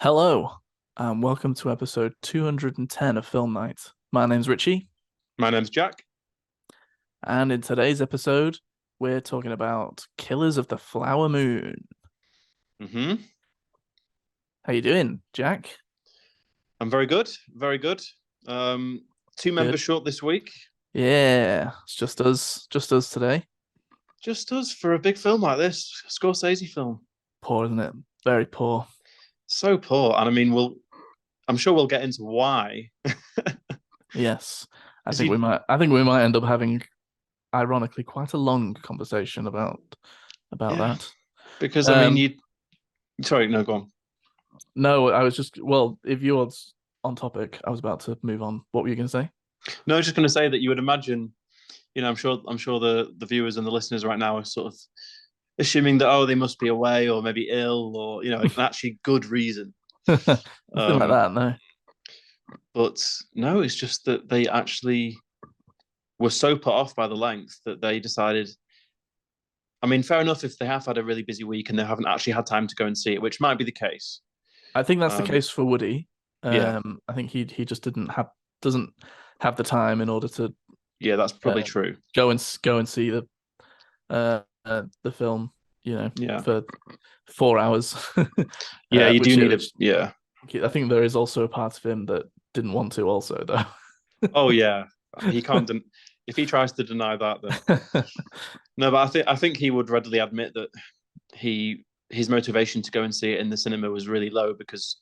Hello, and welcome to episode 210 of Film Night. My name's Richie, My name's Jack. and in today's episode, we're talking about Killers of the Flower Moon. hmm How you doing, Jack? I'm very good. Very good. Two Good. members short this week. Yeah, it's just us today. Just us for a big film like this. Scorsese film. Poor, isn't it? Very poor. So poor. And I mean, I'm sure we'll get into why. Yes, I Because think we he, might. I think we might end up having, ironically, quite a long conversation about yeah. that. Because I mean, Um, sorry, no, go on. no, I was just well, if you're on topic, I was about to move on. What were you going to say? No, I was just going to say that you would imagine, I'm sure the viewers and the listeners right now are sort of assuming that, oh, they must be away or maybe ill or, an actually good reason. Nothing like Um, that, no. but no, it's just that they actually were so put off by the length that they decided. I mean, fair enough if they have had a really busy week and they haven't actually had time to go and see it, which might be the case. I think that's the Um, case for Woody. yeah, I think he just doesn't have the time in order to yeah, that's probably uh, true. go and see the film, Yeah, for 4 hours. yeah, you do need a Which yeah. I think there is also a part of him that didn't want to also though. Oh yeah, he can't. If he tries to deny that, then no. But I think he would readily admit that his motivation to go and see it in the cinema was really low because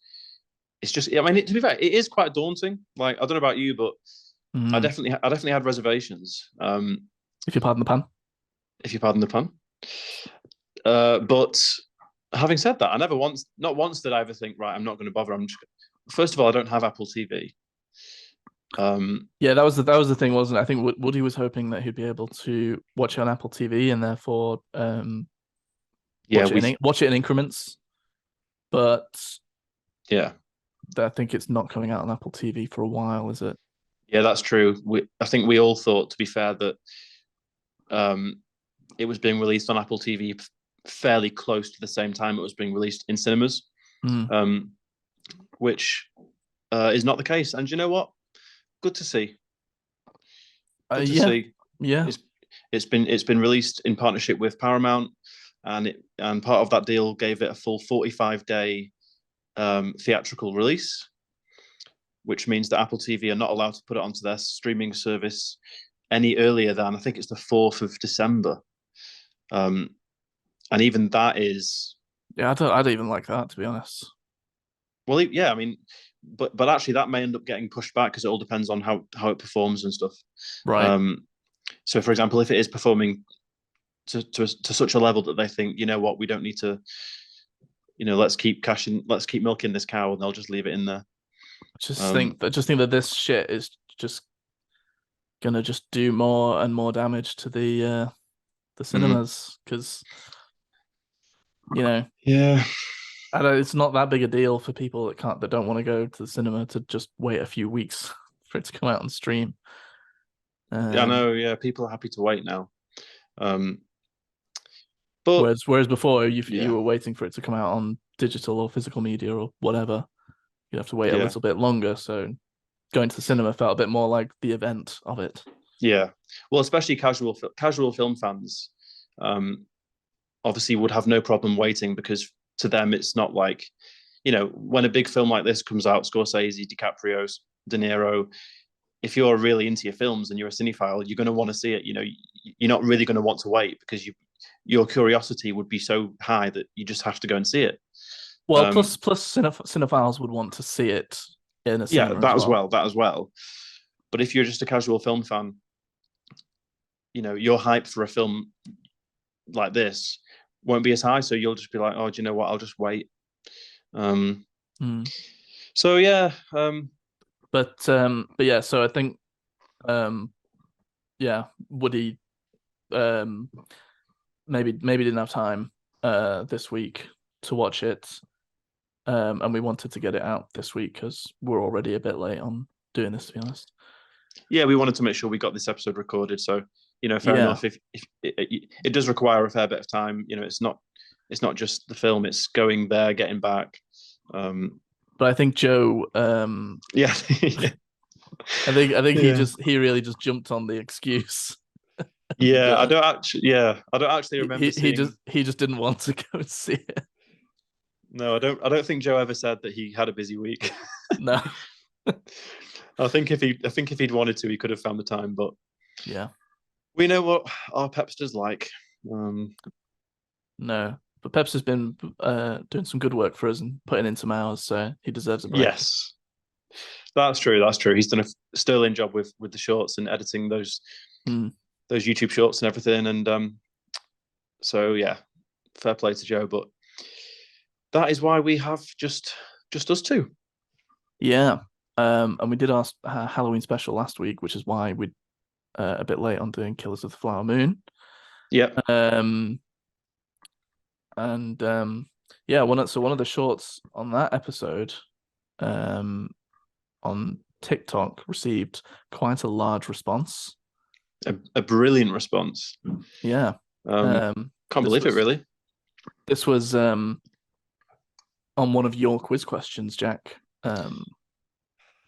it's just. I mean, to be fair, it is quite daunting. Like I don't know about you, but Mm, I definitely had reservations. if you pardon the pun. If you pardon the pun. But having said that, I never once, not once did I ever think, right, I'm not going to bother. First of all, I don't have Apple TV. Yeah, that was the thing, wasn't it? I think Woody was hoping that he'd be able to watch it on Apple TV and therefore yeah, watch it in increments. But yeah, I think it's not coming out on Apple TV for a while, is it? yeah, that's true. I think we all thought, to be fair, that um, it was being released on Apple TV fairly close to the same time it was being released in cinemas, Mm. um, which is not the case. And you know what? Good to see. Good to Yeah, see. yeah. It's it's been released in partnership with Paramount, and part of that deal gave it a full 45-day theatrical release, which means that Apple TV are not allowed to put it onto their streaming service any earlier than I think it's the 4th of December. Um, and even that is Yeah, I don't even like that, to be honest. well, yeah, I mean, but actually that may end up getting pushed back because it all depends on how it performs and stuff. Right. Um, so, for example, if it is performing to such a level that they think, you know what, we don't need to, let's keep milking this cow, and they'll just leave it in there. Um, I just think that this shit is just gonna just do more and more damage to the mm, cinemas because you know yeah, it's not that big a deal for people that don't want to go to the cinema to just wait a few weeks for it to come out on stream. I Um, know. Yeah, people are happy to wait now. Um, but whereas before you yeah, were waiting for it to come out on digital or physical media or whatever, you'd have to wait a yeah, little bit longer. So going to the cinema felt a bit more like the event of it. yeah. Well, especially casual film fans, um, obviously would have no problem waiting because to them it's not like, when a big film like this comes out, Scorsese, DiCaprio's, De Niro. If you're really into your films and you're a cinephile, you're going to want to see it. You're not really going to want to wait because your curiosity would be so high that you just have to go and see it. Well, Um, plus cinephiles would want to see it in a yeah, cinema as well. that as well. But if you're just a casual film fan, your hype for a film like this won't be as high. So you'll just be like, oh, do you know what? I'll just wait. Um, Mm. so yeah, But yeah, so I think um yeah, Woody um maybe didn't have time this week to watch it. And we wanted to get it out this week because we're already a bit late on doing this, to be honest. yeah, we wanted to make sure we got this episode recorded. So, fair Yeah. enough. If it does require a fair bit of time, it's not just the film; it's going there, getting back. Um, But I think Joe, Yeah, I think yeah, he really just jumped on the excuse, and yeah. I don't actually remember seeing. he just didn't want to go and see it. No, I don't. I don't think Joe ever said that he had a busy week. No, I think if he'd wanted to, he could have found the time. But yeah, we know what our Pepster's like. Um, no. But Peps has been doing some good work for us and putting in some hours, so he deserves a break. yes, that's true. That's true. He's done a sterling job with the shorts and editing Mm. those YouTube shorts and everything. And so yeah, fair play to Joe. But that is why we have just us two. Yeah. And we did our Halloween special last week, which is why we're a bit late on doing Killers of the Flower Moon. Yeah, Um, and yeah, one of the shorts on that episode, um, on TikTok received quite a large response. a brilliant response. Yeah. Um, Um, can't this believe it, was really. this was on one of your quiz questions, Jack.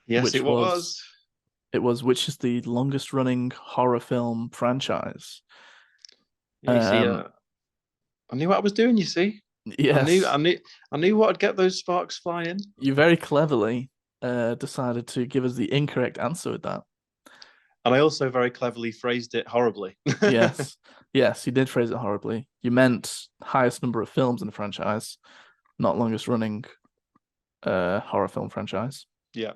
Yes, it Which was was. which is the longest running horror film franchise? Yeah, you see, Um, I knew what I was doing. You see, yes, I knew what would get those sparks flying. you very cleverly decided to give us the incorrect answer with that. And I also very cleverly phrased it horribly. Yes, yes, you did phrase it horribly. You meant highest number of films in the franchise, not longest running horror film franchise. Yeah.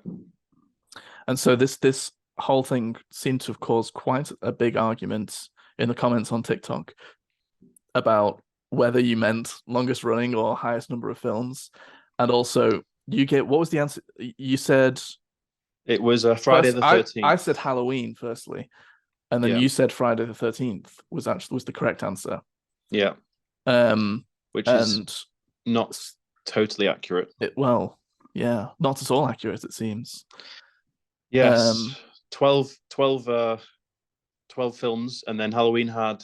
And so this whole thing seemed to have caused quite a big argument in the comments on TikTok about whether you meant longest running or highest number of films. And also, you get what was the answer? You said It was Friday first. the I 13th. said Halloween firstly, and then Yeah. you said Friday the 13th was the correct answer. Yeah. Um, Which is and not totally accurate. well, yeah, not at all accurate it seems. Yes. Um, 12 films. And then Halloween had,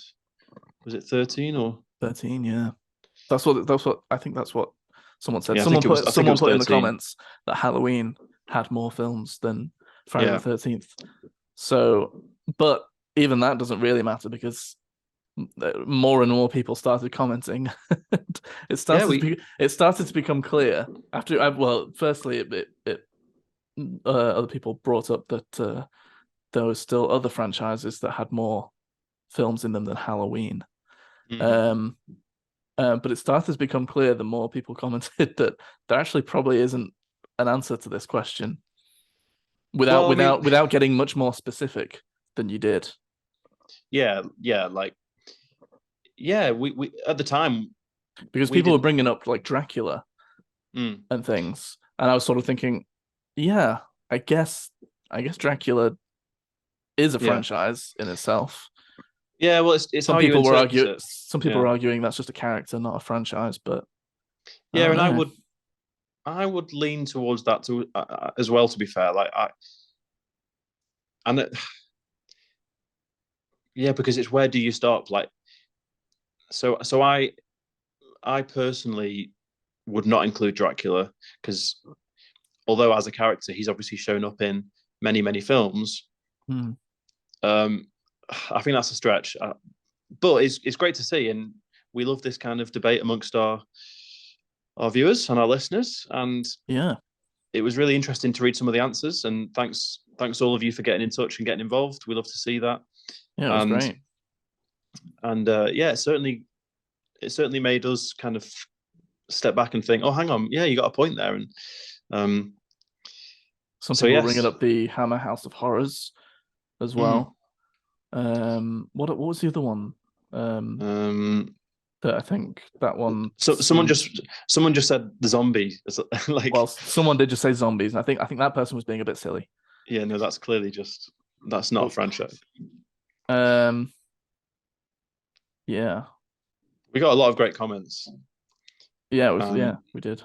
was it 13 or? 13, yeah. That's what I think that's what someone said. Yeah, I think it Someone was put in the 13. comments that Halloween had more films than Friday the Yeah. 13th. So, but even that doesn't really matter because more and more people started commenting. Yeah. We, It started to become clear after well, firstly other people brought up that there was still other franchises that had more films in them than Halloween. mm. Um, but it started to become clear the more people commented that there actually probably isn't an answer to this question Well, I mean, without getting much more specific than you did. yeah. Yeah. Like, yeah. We at the time, Because we people were didn't. bringing up like Dracula Mm, and things, and I was sort of thinking, yeah, I guess Dracula is a yeah. franchise in itself. Yeah. Well, it's how you interpret it. Some people Yeah. were arguing that's just a character, not a franchise, but I Yeah. don't And know. I would lean towards that too, as well. To be fair, like and it, yeah, because it's where do you stop? Like, so I personally would not include Dracula because although as a character he's obviously shown up in many films, Hmm. um, I think that's a stretch. But it's great to see, and we love this kind of debate amongst our viewers and our listeners, and Yeah, it was really interesting to read some of the answers. And thanks all of you for getting in touch and getting involved. We love to see that, yeah, it was and great. yeah, it certainly made us kind of step back and think, oh, hang on, yeah, you got a point there, and um, Some so people were bringing yes, up the Hammer House of Horrors as mm-hmm. well. What was the other one? Um, that I think that one So seemed someone just said the zombie. Like, well. Someone did just say zombies, and I think that person was being a bit silly. yeah, no, that's clearly just that's not a But franchise. um, yeah, We got a lot of great comments, yeah, it was um, yeah, we did.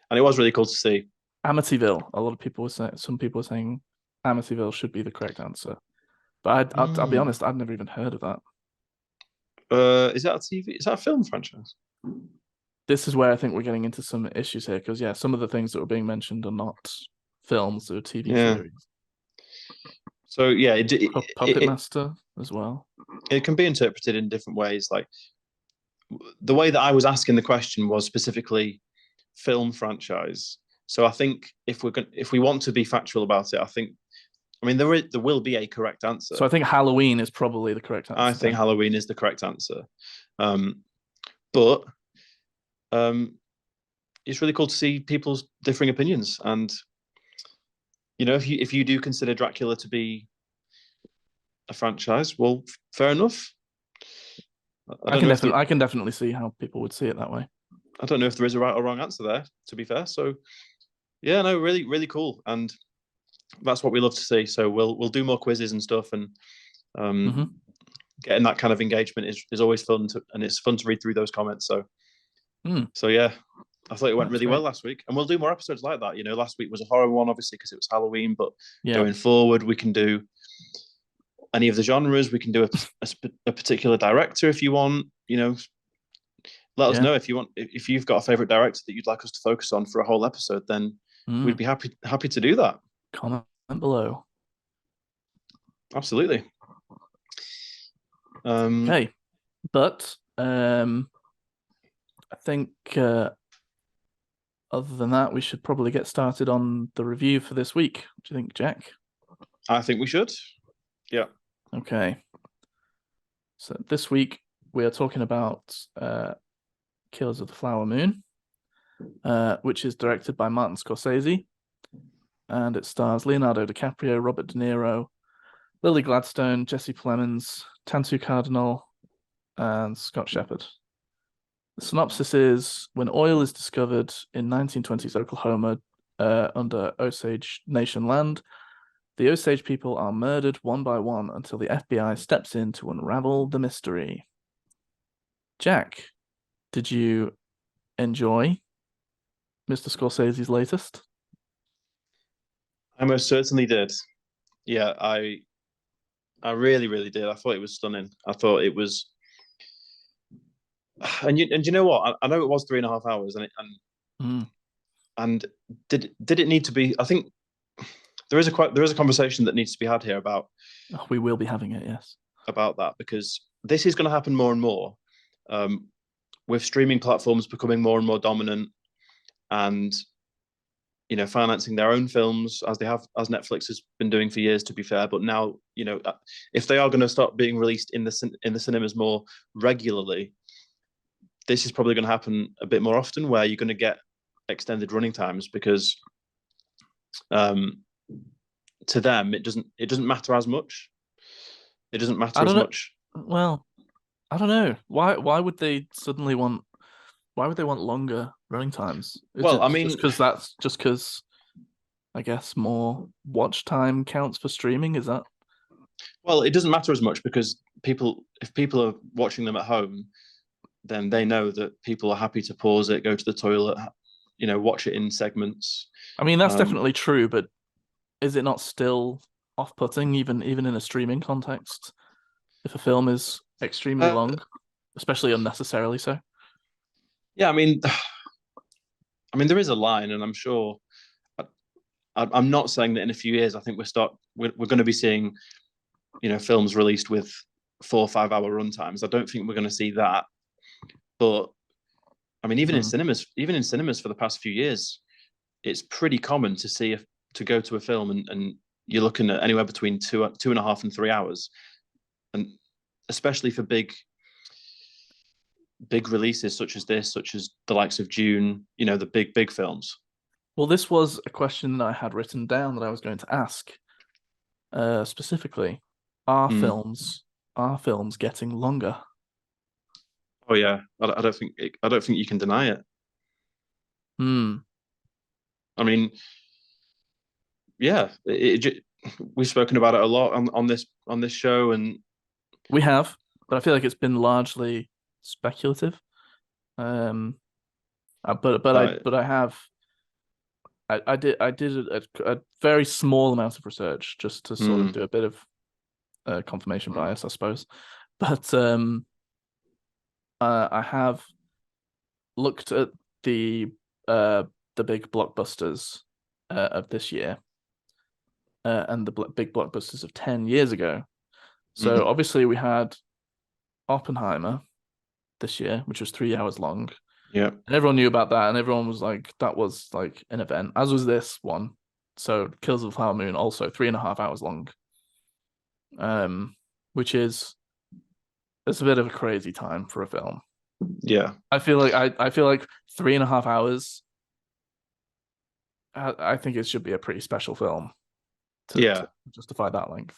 and it was really cool to see. Amityville. A lot of people were saying. Some people were saying Amityville should be the correct answer, but I'll be Mm. honest, I'd never even heard of that. Is that a TV? Is that a film franchise? this is where I think we're getting into some issues here because some of the things that were being mentioned are not films; they're TV Yeah. series. So yeah, Puppet Master as well. it can be interpreted in different ways. Like the way that I was asking the question was specifically film franchise. So I think if we want to be factual about it, I mean there will be a correct answer. So I think Halloween is probably the correct answer. I think Halloween is the correct answer. But it's really cool to see people's differing opinions. And if you do consider Dracula to be a franchise, well, fair enough. I can definitely see how people would see it that way. I don't know if there is a right or wrong answer there, to be fair. So yeah, no, really, really cool. And that's what we love to see. So we'll do more quizzes and stuff, and getting that kind of engagement is always fun and it's fun to read through those comments. So yeah, I thought it went really well last week, and we'll do more episodes like that. Last week was a horror one, obviously, because it was Halloween, but going forward, we can do any of the genres. We can do a particular director if you want. Let us know if you've got a favorite director that you'd like us to focus on for a whole episode. Then we'd be happy to do that. Comment below. Absolutely. Okay, but I think other than that, we should probably get started on the review for this week. What do you think, Jack? I think we should. Yeah. Okay. So this week we are talking about Killers of the Flower Moon, which is directed by Martin Scorsese, and it stars Leonardo DiCaprio, Robert De Niro, Lily Gladstone, Jesse Plemons, Tantu Cardinal, and Scott Shepherd. The synopsis is: when oil is discovered in 1920s Oklahoma under Osage Nation land, the Osage people are murdered one by one until the FBI steps in to unravel the mystery. Jack, did you enjoy Mr. Scorsese's latest? I most certainly did. Yeah, I really, really did. I thought it was stunning. I thought it was, and you know what? I know it was 3.5 hours, and did it need to be? I think there is a conversation that needs to be had here about. Oh, we will be having it, yes. About that, because this is going to happen more and more, with streaming platforms becoming more and more dominant, and financing their own films as Netflix has been doing for years, to be fair. But now, if they are going to start being released in the cinemas more regularly, this is probably going to happen a bit more often, where you're going to get extended running times because to them it doesn't matter as much. It doesn't matter as much. Well, I don't know. Why would they suddenly want? Why would they want longer running times? I mean, because I guess more watch time counts for streaming. Is that? Well, it doesn't matter as much because if people are watching them at home, then they know that people are happy to pause it, go to the toilet, watch it in segments. I mean, that's definitely true, but is it not still off-putting, even in a streaming context, if a film is extremely long, especially unnecessarily so? Yeah, I mean, there is a line, and I'm sure. I'm not saying that in a few years, I think we're going to be seeing, films released with 4 or 5 hour run times. I don't think we're going to see that. But I mean, even in cinemas for the past few years, it's pretty common to go to a film and you're looking at anywhere between 2.5 and 3 hours, and especially for big releases such as the likes of Dune, the big films. Well, this was a question that I had written down that I was going to ask. Specifically, are films getting longer? Oh yeah, I don't think you can deny it. I mean, yeah, we've spoken about it a lot on this show, and we have, but I feel like it's been largely speculative. But I did a very small amount of research just to sort of do a bit of confirmation bias, I suppose. But I have looked at the uh the big blockbusters of this year and the big blockbusters of 10 years ago. So Mm. obviously we had Oppenheimer this year, which was 3 hours long. Yeah. And everyone knew about that, and everyone was like, that was like an event, as was this one. So Kills of the Flower Moon, also 3.5 hours long. Um, which is it's a bit of a crazy time for a film. Yeah. I feel like 3.5 hours. I think it should be a pretty special film to Yeah. justify that length.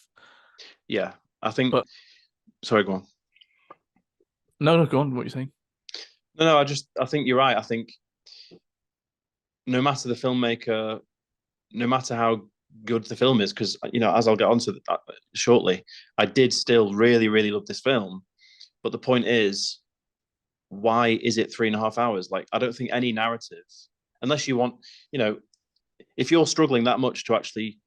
Yeah. I think. But Sorry, go on. no, no, go on. What are you saying? No, I think you're right. I think no matter the filmmaker, no matter how good the film is, because as I'll get onto shortly, I did still really, really love this film. But the point is, why is it 3.5 hours? Like, I don't think any narrative, unless you want, you know, if you're struggling that much to actually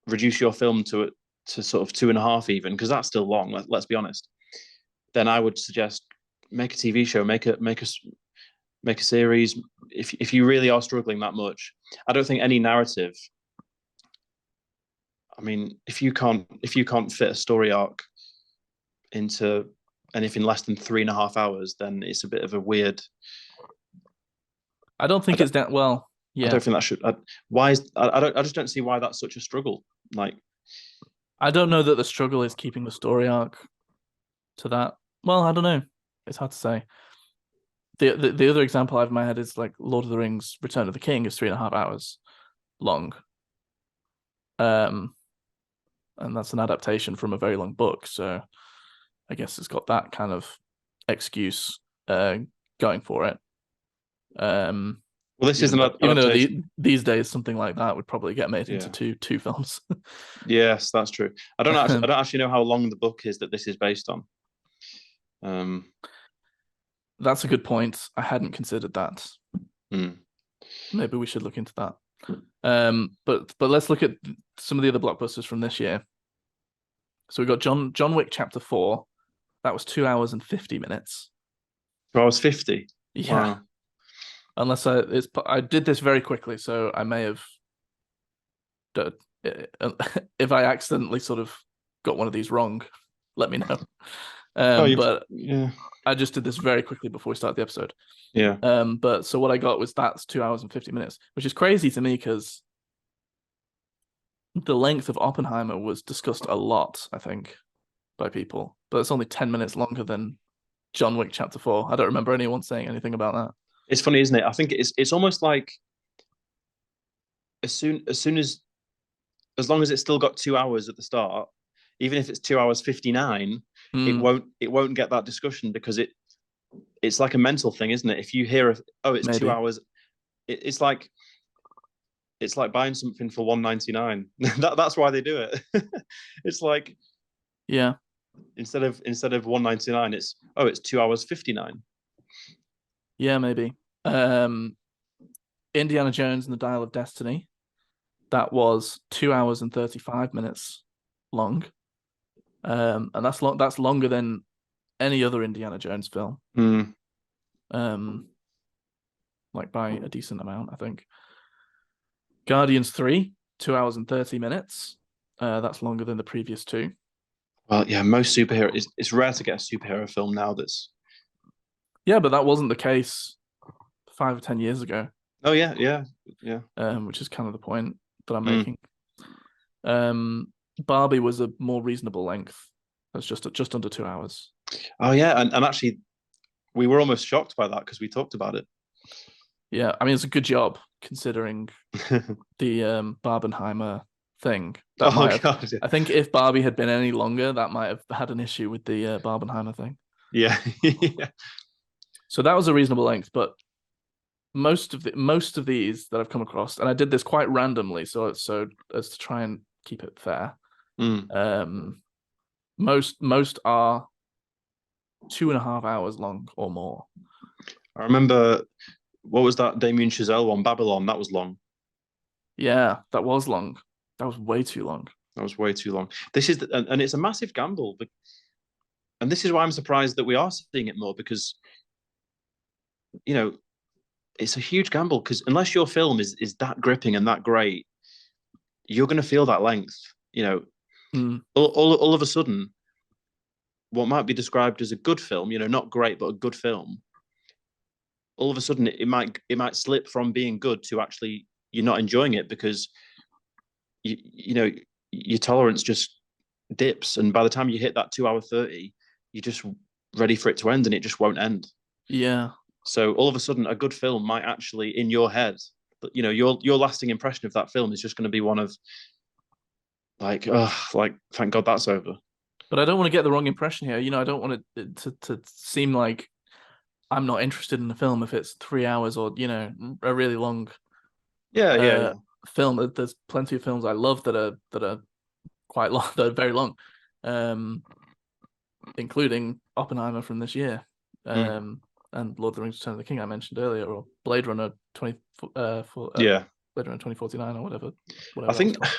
reduce your film to sort of 2.5 even, because that's still long. Let's be honest. Then I would suggest make a TV show, make a series. If you really are struggling that much, I don't think any narrative. I mean, if you can't fit a story arc into anything less than 3.5 hours, then it's a bit of a weird. I don't I think don't, it's that well. I Yeah, don't think that should. Why is I just don't see why that's such a struggle. Like, I don't know that the struggle is keeping the story arc to that. Well, I don't know. It's hard to say. The other example I have in my head is like Lord of the Rings: Return of the King is 3.5 hours long. Um, and that's an adaptation from a very long book, so I guess it's got that kind of excuse going for it. Um, well, this is even an though adaptation. these days something like that would probably get made into Yeah. two films. Yes, that's true. I Um, don't actually know how long the book is that this is based on. Um, that's a good point. I hadn't considered that. hmm. Maybe we should look into that. But let's look at some of the other blockbusters from this year. So we got John Wick Chapter 4. That was 2 hours and 50 minutes. So I was 50. Yeah. Wow. Unless I did this very quickly, so I may have if I accidentally sort of got one of these wrong, let me know. Oh, you've But yeah, I just did this very quickly before we started the episode. yeah. But so what I got was that's 2 hours and 50 minutes, which is crazy to me because the length of Oppenheimer was discussed a lot, I think, by people, but it's only 10 minutes longer than John Wick Chapter 4. I don't remember anyone saying anything about that. It's funny, isn't it? I think it's almost like as soon as long as it's still got 2 hours at the start, even if it's 2 hours 59, Hmm, it won't get that discussion because it's like a mental thing, isn't it? If you hear oh, it's two maybe. hours, it's like buying something for 1.99. That's why they do it. It's like Yeah. instead of 1.99, it's 2 hours 59. Yeah, maybe. Um, Indiana Jones and the Dial of Destiny. That was 2 hours and 35 minutes long. And that's longer than any other Indiana Jones film. Mm. Um, like by a decent amount, I think. Guardians 3, 2 hours and 30 minutes. That's longer than the previous two. Well, yeah, most superhero it's rare to get a superhero film now that's. Yeah, but that wasn't the case 5 or 10 years ago. Oh yeah, yeah, yeah. Which is kind of the point that I'm Mm. making. Barbie was a more reasonable length. That's just under 2 hours. Oh yeah, and actually we were almost shocked by that because we talked about it. Yeah, I mean it's a good job considering the Barbenheimer thing. That Oh might have. god, I think if Barbie had been any longer, that might have had an issue with the Barbenheimer thing. yeah, yeah. So that was a reasonable length, but most of these that I've come across, and I did this quite randomly, so as to try and keep it fair. Mm. Um, most are 2.5 hours long or more. I remember what was that Damien Chazelle one, Babylon? That was long. Yeah, that was long. That was way too long. That was way too long. And it's a massive gamble, and this is why I'm surprised that we are seeing it more because you know, it's a huge gamble because unless your film is that gripping and that great, you're going to feel that length. You know, Mm. all of a sudden, what might be described as a good film, not great but a good film, all of a sudden it might slip from being good to actually you're not enjoying it because you know your tolerance just dips, and by the time you hit that 2 hour 30, you're just ready for it to end, and it just won't end. Yeah. So all of a sudden, a good film might actually, in your head, your lasting impression of that film is just going to be one of like, oh, like thank God that's over. But I don't want to get the wrong impression here. I don't want it to seem like I'm not interested in the film if it's 3 hours or, a really long Yeah, yeah, uh yeah. film. There's plenty of films I love that are quite long, that are very long. Um, including Oppenheimer from this year. Mm, And Lord of the Rings: Return of the King I mentioned earlier, or Blade Runner 20 yeah. Blade Runner 2049 or I whatever that was think called.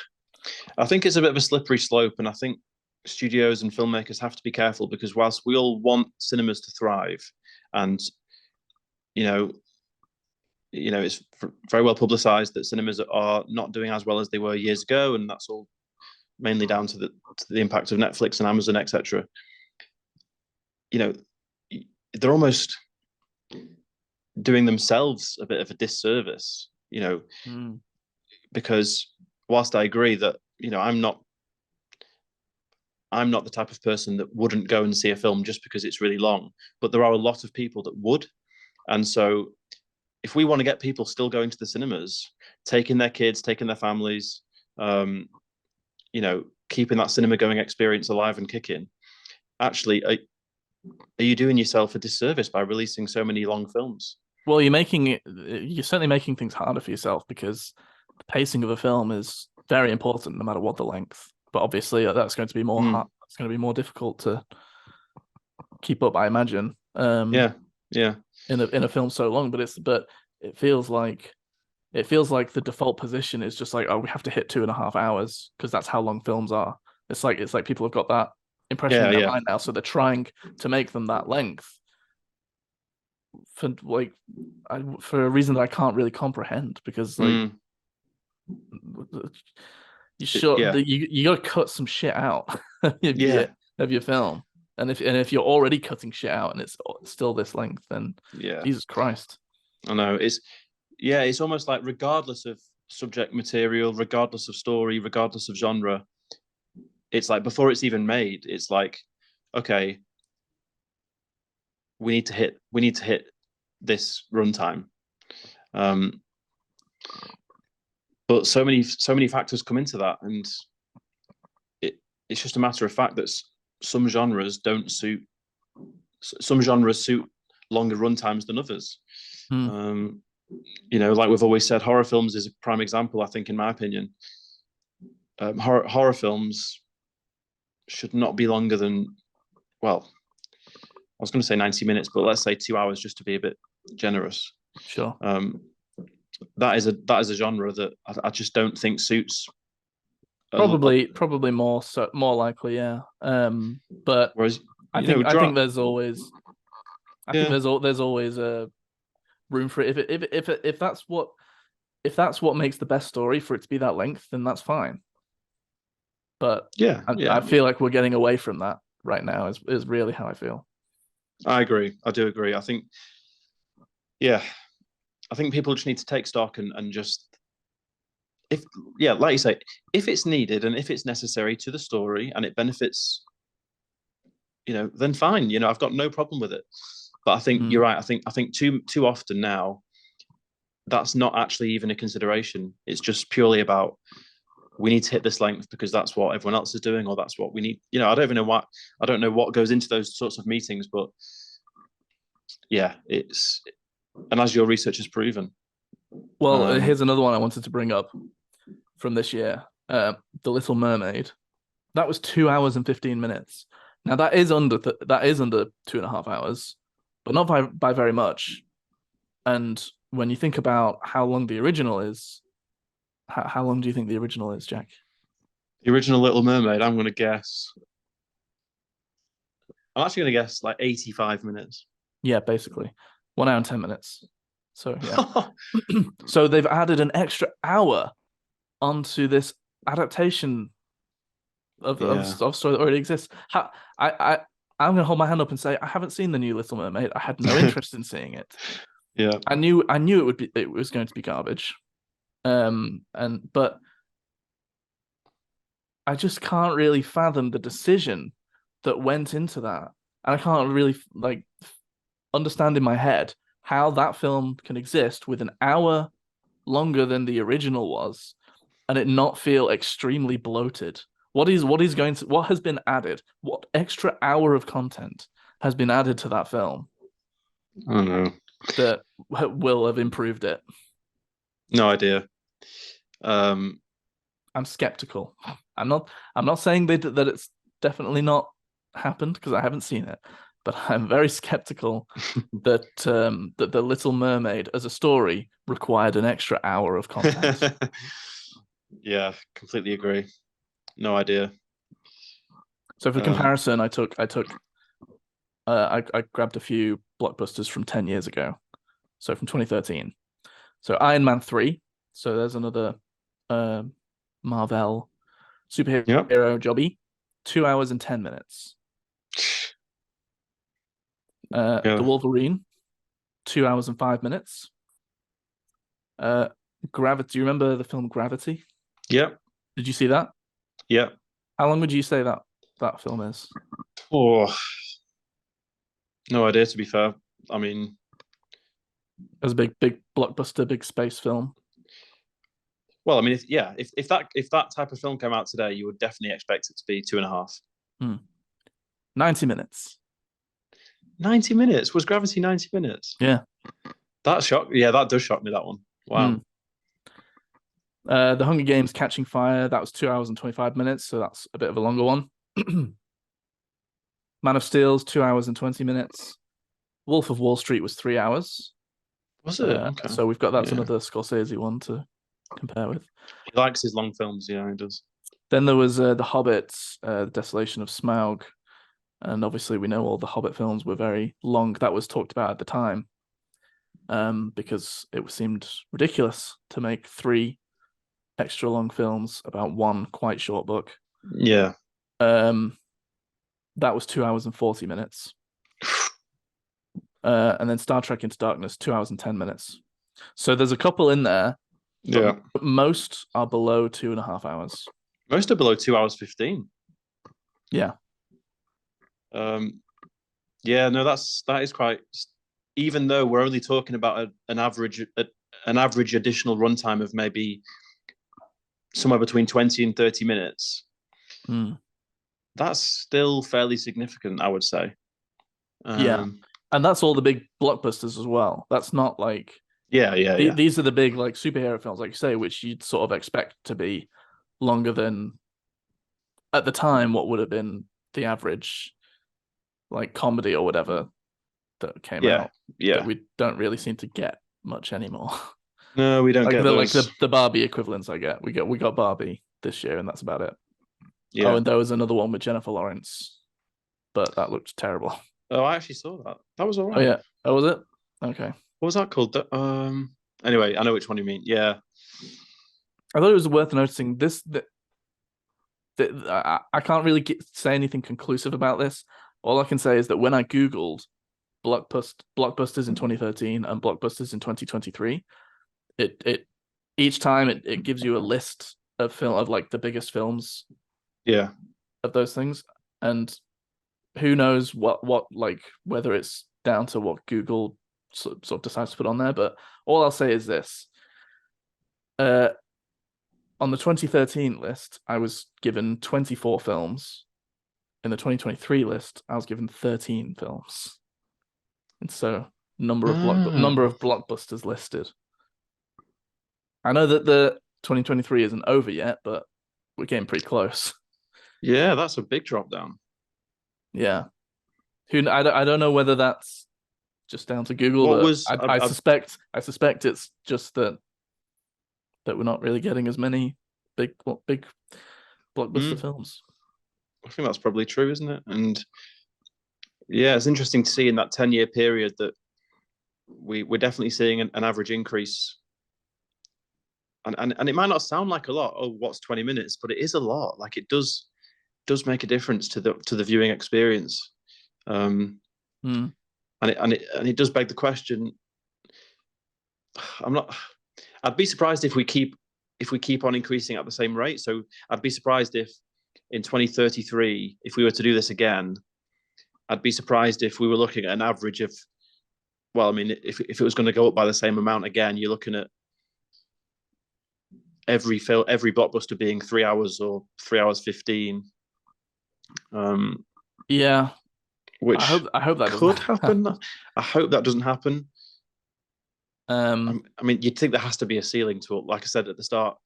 I think it's a bit of a slippery slope, and I think studios and filmmakers have to be careful because whilst we all want cinemas to thrive, and you know, it's very well publicized that cinemas are not doing as well as they were years ago, and that's all mainly down to the impact of Netflix and Amazon, etc. You know, they're almost doing themselves a bit of a disservice. Mm. Because whilst I agree that I'm not the type of person that wouldn't go and see a film just because it's really long, but there are a lot of people that would. And so if we want to get people still going to the cinemas, taking their kids, taking their families, um, keeping that cinema going experience alive and kicking, actually, are you doing yourself a disservice by releasing so many long films? Well, you're certainly making things harder for yourself because the pacing of a film is very important no matter what the length. But obviously, that's going to be more hard. Mm, It's going to be more difficult to keep up, I imagine. yeah, yeah, In a film so long, but it feels like the default position is just like, oh, we have to hit 2.5 hours because that's how long films are. It's like people have got that impression yeah, in their yeah. mind now, so they're trying to make them that length for like for a reason that I can't really comprehend because like Mm, you yeah, you got to cut some shit out of your yeah, of your film, and if you're already cutting shit out and it's still this length, then yeah. Jesus Christ. I know. It's almost like regardless of subject material, regardless of story, regardless of genre, it's like before it's even made, it's like, okay, we need to hit this runtime. Um, but so many factors come into that, and it's just a matter of fact that some genres don't suit some genres suit longer runtimes than others. Hmm. Um, like we've always said, horror films is a prime example, I think, in my opinion. Horror films should not be longer than, well, I was going to say 90 minutes, but let's say 2 hours just to be a bit generous. Sure. Um, that is a genre that I just don't think suits. Probably more likely, yeah. But Whereas, I think I think dra- there's always I think yeah, there's always a room for it. If that's what makes the best story for it to be that length, then that's fine. But yeah, I yeah. feel like we're getting away from that right now. Is really how I feel. I agree. I do agree. Yeah, I think people just need to take stock and just, if, yeah, like you say, if it's needed and if it's necessary to the story and it benefits, then fine. I've got no problem with it. But I think Mm. you're right. I think too often now that's not actually even a consideration. It's just purely about we need to hit this length because that's what everyone else is doing, or that's what we need. I don't know what goes into those sorts of meetings, but yeah, and as your research has proven, Well, here's um, another one I wanted to bring up from this year. The Little Mermaid. That was 2 hours and 15 minutes. Now that is under 2.5 hours, but not by very much. And when you think about how long the original is, how long do you think the original is, Jack? the original Little Mermaid, I'm going to guess. I'm actually going to guess like 85 minutes. Yeah, basically. 1 hour and 10 minutes. So yeah. So they've added an extra hour onto this adaptation Yeah. of story that already exists. I'm gonna hold my hand up and say I haven't seen the new Little Mermaid. I had no interest in seeing it. Yeah. I knew it was going to be garbage. But I just can't really fathom the decision that went into that. And I can't really like understand in my head how that film can exist with an hour longer than the original was and it not feel extremely bloated. What has been added? What extra hour of content has been added to that film I don't know. that will have improved it? No idea. Um, I'm skeptical. I'm not saying that it's definitely not happened because I haven't seen it, but I'm very skeptical that the Little Mermaid as a story required an extra hour of content. yeah, completely agree. No idea. So for Um, comparison, I grabbed a few blockbusters from 10 years ago. So from 2013. So Iron Man 3. So there's another uh, Marvel superhero yeah. jobby. 2 hours and 10 minutes. The Yeah. Wolverine, 2 hours and 5 minutes. Gravity. Do you remember the film Gravity? Yeah. Did you see that? Yeah. How long would you say that film is? Oh, no idea, to be fair. I mean, It was a big blockbuster, big space film. well, I mean, if that type of film came out today, you would definitely expect it to be 2.5. 90 minutes. 90 minutes? Was Gravity 90 minutes? Yeah. That shock. Yeah, that does shock me. That one. Wow. Mm. The Hunger Games Catching Fire, that was 2 hours and 25 minutes, so that's a bit of a longer one. Man of Steel's 2 hours and 20 minutes. Wolf of Wall Street was 3 hours. Was it? Okay. So we've got that's Yeah. another Scorsese one to compare with. He likes his long films. Yeah, he does. Then there was The Hobbit, The Desolation of Smaug. And obviously, we know all the Hobbit films were very long. That was talked about at the time because it seemed ridiculous to make three extra long films about one quite short book. Yeah. That was 2 hours and 40 minutes. And then Star Trek Into Darkness, 2 hours and 10 minutes. So there's a couple in there, Yeah. but most are below 2.5 hours. Most are below 2 hours 15. Yeah. Yeah. No, that is quite. Even though we're only talking about an average additional runtime of maybe somewhere between 20 and 30 minutes. That's still fairly significant, I would say. Yeah. And that's all the big blockbusters as well. That's not like yeah. These are the big like superhero films, like you say, which you'd sort of expect to be longer than at the time what would have been the average like comedy or whatever that came out. Yeah. That we don't really seem to get much anymore. No, we don't like get those. Like the Barbie equivalents I get. We got Barbie this year and that's about it. Yeah. Oh, and there was another one with Jennifer Lawrence, but that looked terrible. Oh, I actually saw that. That was all right. Oh yeah. Oh, was it? Okay. What was that called? Anyway, I know which one you mean. Yeah. I thought it was worth noticing this. I can't really say anything conclusive about this. All I can say is that when I Googled blockbusters in 2013 and blockbusters in 2023, it each time it gives you a list of like the biggest films. Yeah. Of those things, and who knows what like whether it's down to what Google sort of decides to put on there. But all I'll say is this: on the 2013 list, I was given 24 films. In the 2023 list, I was given 13 films. And so number of blockbusters listed. I know that the 2023 isn't over yet, but we're getting pretty close. Yeah, that's a big drop down. Yeah. I don't know whether that's just down to Google, I suspect it's just that we're not really getting as many big blockbuster films. I think that's probably true, isn't it? And yeah, it's interesting to see in that 10-year period that we're definitely seeing an average increase, and it might not sound like a lot. Oh, what's 20 minutes? But it is a lot. Like it does make a difference to the viewing experience. Um, Mm. and it does beg the question. I'm not. I'd be surprised if we keep on increasing at the same rate. So I'd be surprised if in 2033, if we were to do this again, I'd be surprised if we were looking at an average of. Well, I mean, if it was going to go up by the same amount again, you're looking at every blockbuster being 3 hours or 3 hours 15, Yeah, which I hope that doesn't could happen. happen. I hope that doesn't happen. Um, I mean, you'd think there has to be a ceiling to it. Like I said at the start,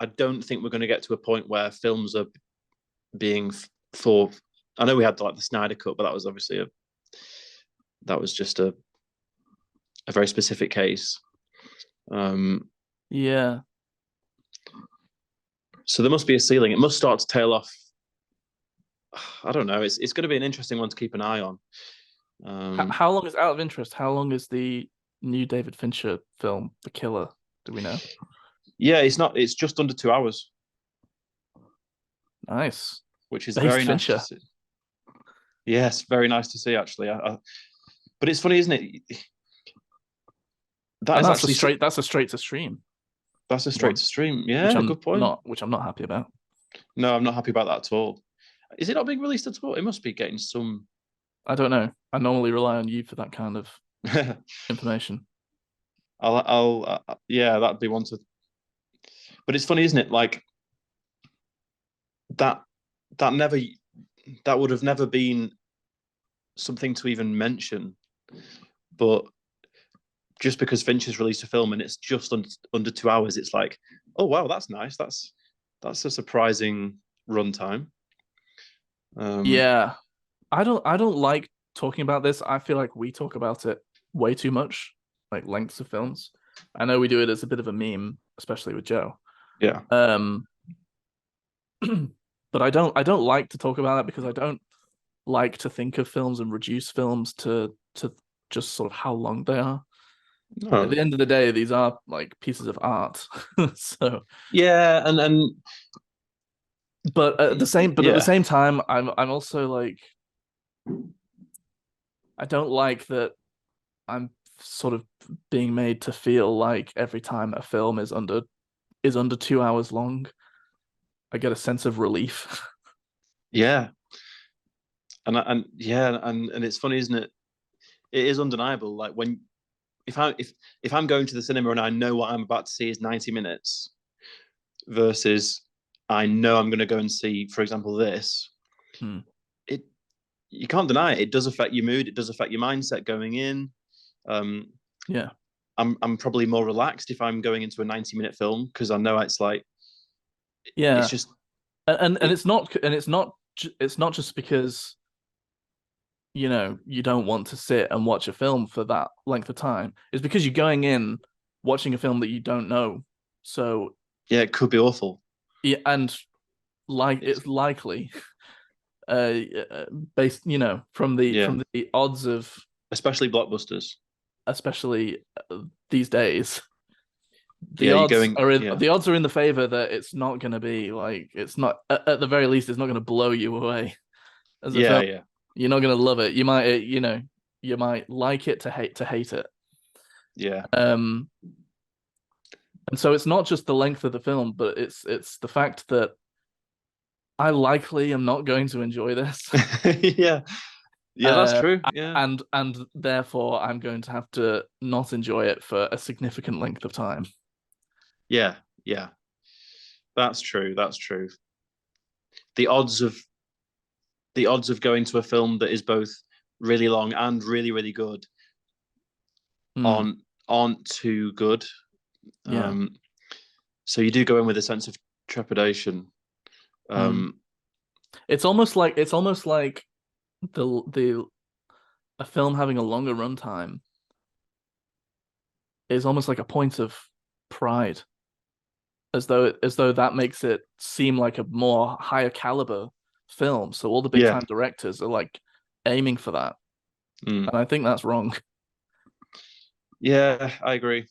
I don't think we're going to get to a point where films are being for. I know we had like the Snyder Cut, but that was obviously that was just a very specific case. Um, yeah. so there must be a ceiling. It must start to tail off. I don't know. It's going to be an interesting one to keep an eye on. How long is out of interest? How long is the new David Fincher film, The Killer? Do we know? Yeah, it's not. It's just under 2 hours, Nice. which is Based very nice to Fincher. see. Yes, very nice to see actually. But it's funny, isn't it? That And is actually that's a straight to stream that's a straight one, to stream. Yeah, good point. which I'm not happy about. No, I'm not happy about that at all. Is it not being released at all? It must be getting some. I don't know. I normally rely on you for that kind of information. Yeah, that'd be one to. But it's funny, isn't it? Like that, that never, that would have never been something to even mention. But just because Fincher's released a film and it's just under 2 hours, it's like, oh wow, that's nice. That's a surprising runtime. Um, Yeah. I don't like talking about this. I feel like we talk about it way too much, like lengths of films. I know we do it as a bit of a meme, especially with Joe. yeah, Um, but I don't like to talk about it because I don't like to think of films and reduce films to just sort of how long they are. At no, the end of the day, these are like pieces of art. So, yeah, and but at the yeah, same time, I'm also like I don't like that I'm sort of being made to feel like every time a film is under 2 hours long, I get a sense of relief. yeah, and yeah, and it's funny, isn't it? It is undeniable. Like when if I'm going to the cinema and I know what I'm about to see is 90 minutes versus I know I'm going to go and see, for example, this. Hmm. It You can't deny it. It does affect your mood. It does affect your mindset going in. Um, Yeah, I'm probably more relaxed if I'm going into a 90-minute film because I know it's like it's yeah, just and it. it's not just because you know you don't want to sit and watch a film for that length of time. It's because you're going in watching a film that you don't know. So Yeah, it could be awful. yeah, and like It's it's likely, uh, based yeah, from the odds of especially blockbusters. especially these days, Yeah, you're going. Yeah, the odds are in the favor that it's not going to be like it's not at the very least it's not going to blow you away as a yeah, film. yeah, You're not going to love it. You might you might like it to hate it. yeah, Um, and so it's not just the length of the film, but it's the fact that I likely am not going to enjoy this. yeah, yeah. That's Uh, true. Yeah, and therefore I'm going to have to not enjoy it for a significant length of time. yeah, yeah. That's true. That's true. The odds of going to a film that is both really long and really good Mm, aren't too good. yeah. Um, so you do go in with a sense of trepidation. Mm. Um, It's almost like the a film having a longer runtime is almost like a point of pride, as though that makes it seem like a more higher caliber film. So all the big yeah, time directors are like aiming for that, mm. and I think that's wrong. Yeah, I agree.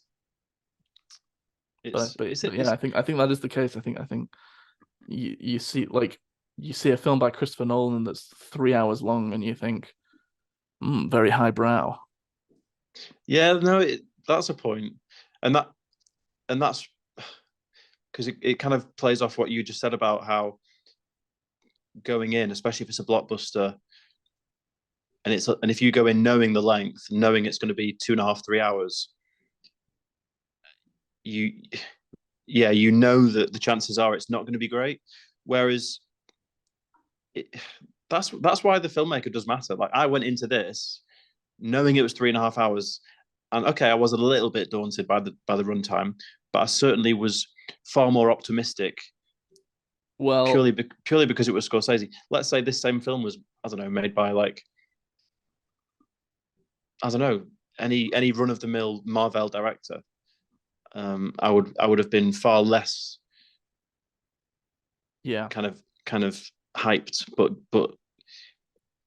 But but yeah, It's I think that is the case. I think you see like you see a film by Christopher Nolan that's 3 hours long, and you think, very highbrow. yeah, no, that's a point, and that's because it kind of plays off what you just said about how going in, especially if it's a blockbuster, and if you go in knowing the length, knowing it's going to be 2.5, 3 hours, you yeah, you know that the chances are it's not going to be great. Whereas it, that's why the filmmaker does matter. Like I went into this knowing it was 3.5 hours, and okay, I was a little bit daunted by the runtime, but I certainly was far more optimistic Well, purely because it was Scorsese. Let's say this same film was, I don't know, made by like, I don't know, any run of the mill Marvel director. I would have been far less yeah, kind of hyped, but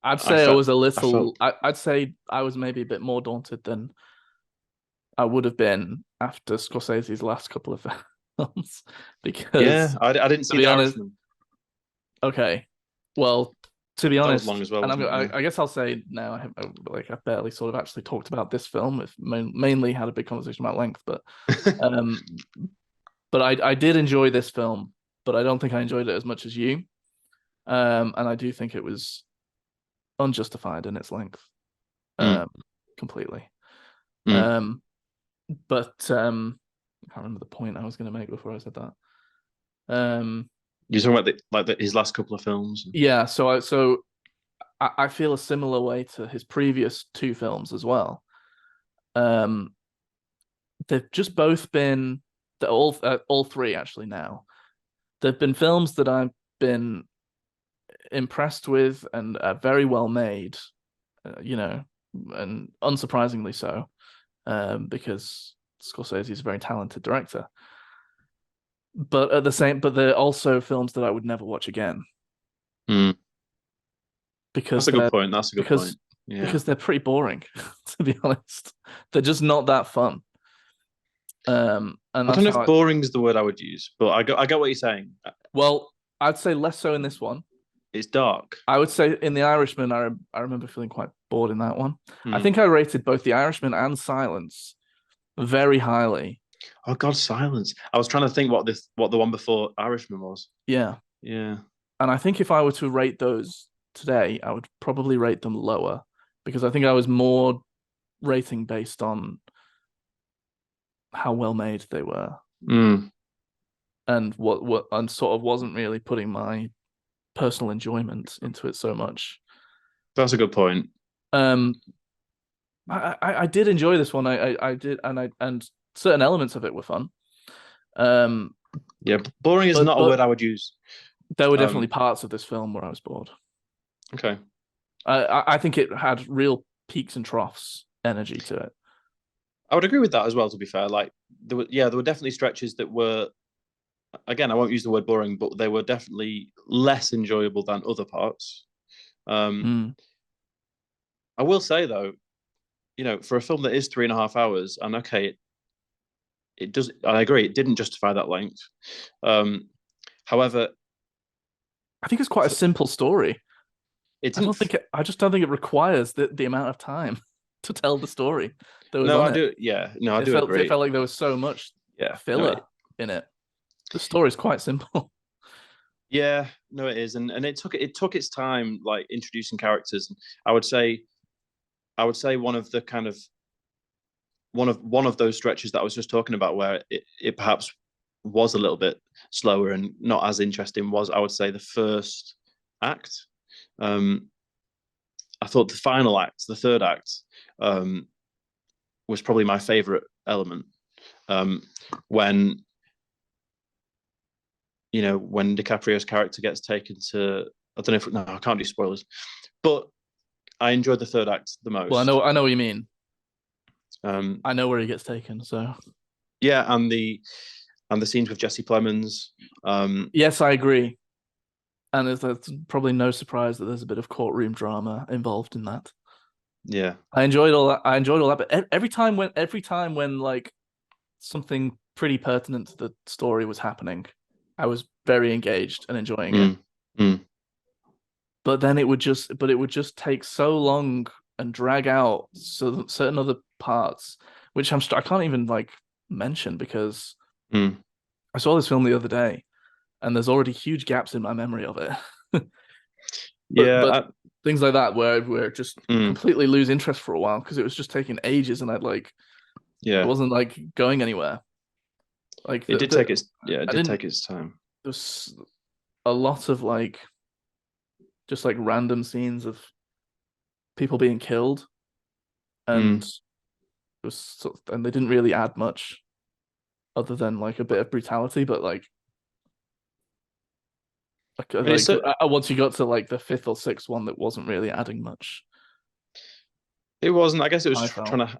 I'd I say I felt was a I felt little. I'd say I was maybe a bit more daunted than I would have been after Scorsese's last couple of films, yeah, because I didn't to see be The honest, Irishman. okay, well, to be That was long honest, as well, and wasn't it? Yeah. I guess I'll say now, I barely sort of actually talked about this film. If mainly had a big conversation about length, um, but I did enjoy this film, but I don't think I enjoyed it as much as you. And I do think it was unjustified in its length, Mm, um, completely. mm. Um, but I can't remember the point I was going to make before I said that. Um, You're talking about his last couple of films. yeah, I feel a similar way to his previous two films as well. Um, they've just both been all three actually now. They've been films that I've been impressed with and very well made, you know, and unsurprisingly so, because Scorsese is a very talented director. But they're also films that I would never watch again Mm. That's because a good they're point. That's a good because point. Yeah. because they're pretty boring, to be honest. They're just not that fun. And I don't that's know how if boring is the word I would use, but I get what you're saying. well, I'd say less so in this one. It's dark. I would say in The Irishman, I remember feeling quite bored in that one. I Mm. think I rated both The Irishman and Silence very highly. Oh God, silence. I was trying to think what the one before Irishman was. Yeah. Yeah. And I think if I were to rate those today, I would probably rate them lower because I think I was more rating based on how well made they were Mm. and what and sort of wasn't really putting my personal enjoyment into it so much. That's a good point. Um, I did enjoy this one. I did, and certain elements of it were fun. Um, Yeah, boring is not a but word I would use. there were definitely Um, parts of this film where I was bored. okay. I think it had real peaks and troughs energy to it. I would agree with that as well, to be fair. Like there were definitely stretches that were, again, I won't use the word boring, but they were definitely less enjoyable than other parts. Um, Mm. I will say though, for a film that is 3.5 hours, and okay, it does. I agree, it didn't justify that length. Um, however, I think it's quite a for, simple story. it didn't. I just don't think it requires the amount of time to tell the story that was No, on I it. do. Yeah, no, I do It agree. felt like there was so much Yeah, no, filler in it. The story's quite simple. yeah, no, it is, and it took its time, like introducing characters. I would say, one of the kind of one of those stretches that I was just talking about, where it perhaps was a little bit slower and not as interesting, was, I would say, the first act. Um, I thought the final act, the third act, um, was probably my favorite element. Um, when when DiCaprio's character gets taken to, I don't know if, no, I can't do spoilers, but I enjoyed the third act the Well, most. I know what you mean. Um, I know where he gets taken. So yeah, and the scenes with Jesse Plemons. yes, I agree. And it's probably no surprise that there's a bit of courtroom drama involved in that. Yeah. I enjoyed all that. I enjoyed all that, but every time when like something pretty pertinent to the story was happening, I was very engaged and enjoying it. Mm. Mm. But it would just take so long and drag out so certain other parts, which I can't even like mention because Mm. I saw this film the other day and there's already huge gaps in my memory of it. Yeah. But things like that where just Mm. completely lose interest for a while because it was just taking ages and it Yeah. wasn't like going anywhere. Like It did take its yeah, it I did didn't take its time. there's a lot of like just like random scenes of people being killed and Mm. and they didn't really add much other than like a bit of brutality, but I mean, it's so once you got to like the fifth or sixth one, that wasn't really adding much. it wasn't. I guess it was I felt. trying to.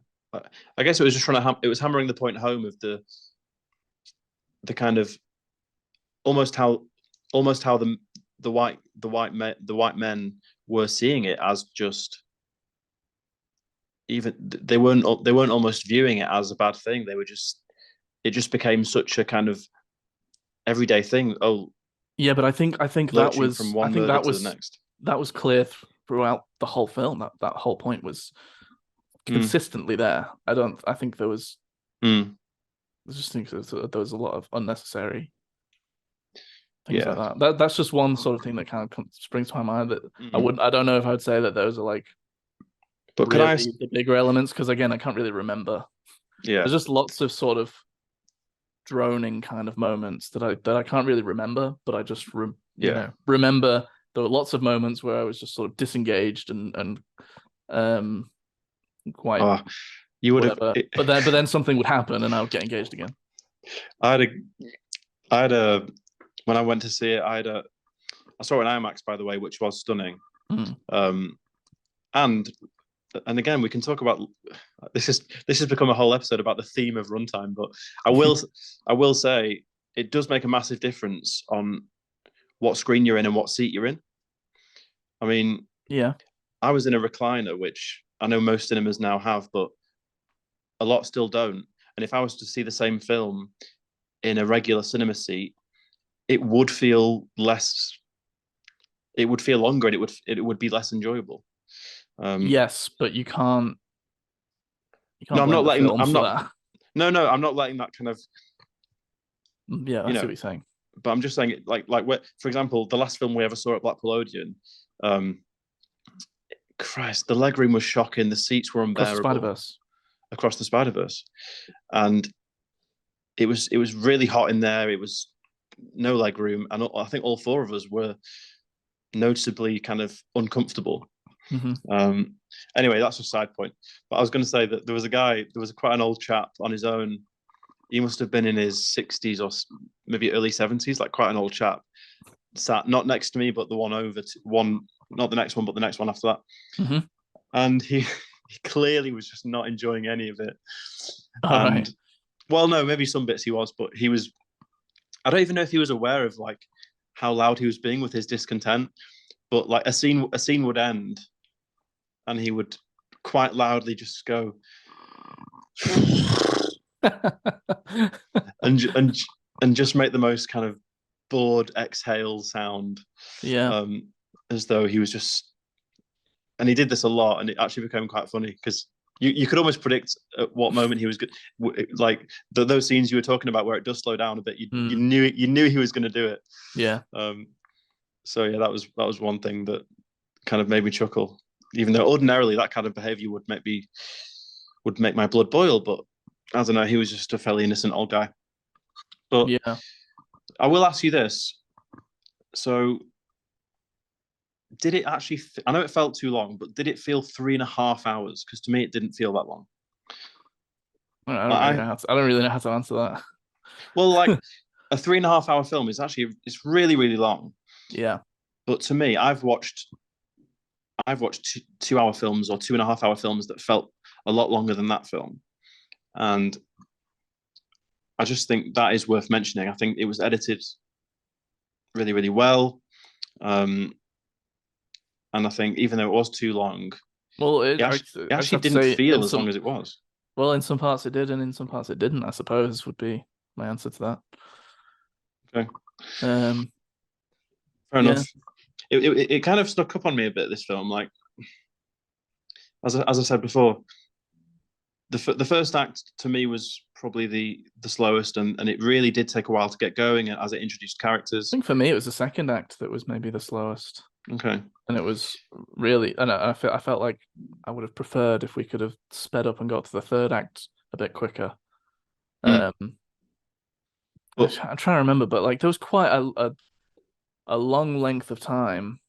I guess it was just trying to. It was hammering the point home of the kind of almost how almost how the white men were seeing it as just even they weren't almost viewing it as a bad thing. They were just it just became such a kind of everyday thing. Oh, Yeah, but lurching from I one think murder to the next. that was clear throughout the whole film. That whole point was Mm. consistently there. I think Mm. I just think there was a lot of unnecessary things like Yeah. that. That's just one sort of thing that kind of springs to my mind that Mm. I don't know if I would say that those are like But can I? really the bigger elements because again, I can't really remember. Yeah. There's just lots of sort of droning kind of moments that I can't really remember, but I just Yeah. remember there were lots of moments where I was just sort of disengaged and um quite Oh, you would have. whatever. But then something would happen and I would get engaged again. I had a. I had a. When I went to see it, I saw it in IMAX, by the way, which was stunning. Mm. Um, and and again, we can talk about this has become a whole episode about the theme of runtime. But I will I will say it does make a massive difference on what screen you're in and what seat you're in. I mean, Yeah. I was in a recliner, which I know most cinemas now have, but a lot still don't. And if I was to see the same film in a regular cinema seat, it would feel less. It would feel longer, and it would be less enjoyable. Um, Yes, but you no, can't I'm blame not the letting. films I'm for not. that. No, I'm not letting that kind of Yeah, I you see know. what you're saying. But I'm just saying, for example, the last film we ever saw at Blackpool Odeon, um, Christ, the leg room was shocking. The seats were Across the Spider unbearable Verse. across the Spider Verse, and it was really hot in there. It was no leg room, and I think all four of us were noticeably kind of uncomfortable. Hmm. Um, anyway, that's a side point. But I was going to say that there was quite an old chap on his own. He must have been in his 60s or maybe early 70s, like quite an old chap. Sat not next to me, but the one over to one, not the next one, but the next one after that. Hmm. And he clearly was just not enjoying any of it. All And right. well, no, maybe some bits he was, but he was. I don't even know if he was aware of like how loud he was being with his discontent. But like a scene would end, and he would quite loudly just go and and and just make the most kind of bored exhale sound, Yeah. um, as though he was just. And he did this a lot, and it actually became quite funny because you could almost predict at what moment he was good. Like those scenes you were talking about where it does slow down a bit. You Mm. knew he was going to do it. Yeah. Um, so yeah, that was one thing that kind of made me chuckle, even though ordinarily that kind of behavior would make my blood boil. But I don't know, he was just a fairly innocent old guy. But Yeah. I will ask you this: so did it actually? I know it felt too long, but did it feel 3.5 hours? Because to me, it didn't feel that long. I I don't really know how to answer that. well, like a 3.5 hour film is actually it's really really long. Yeah. But to me, I've watched 2 hour films or 2.5 hour films that felt a lot longer than that film, and I just think that is worth mentioning. I think it was edited really really well, um, and I think even though it was too long, Well, It actually, it I just actually have to didn't say, feel as long as it was. in some parts it did, and in some parts it didn't. I suppose would be my answer to that. Okay, Um, fair yeah, enough. It kind of snuck up on me a bit. This film, like as I said before, the first act to me was probably the slowest, and it really did take a while to get going as it introduced I characters. think for me it was the second act that was maybe the slowest, Okay. and it was really, and I felt like I would have preferred if we could have sped up and got to the third act a bit quicker. Mm. Um, But I'm trying to remember, but like there was quite a long length of time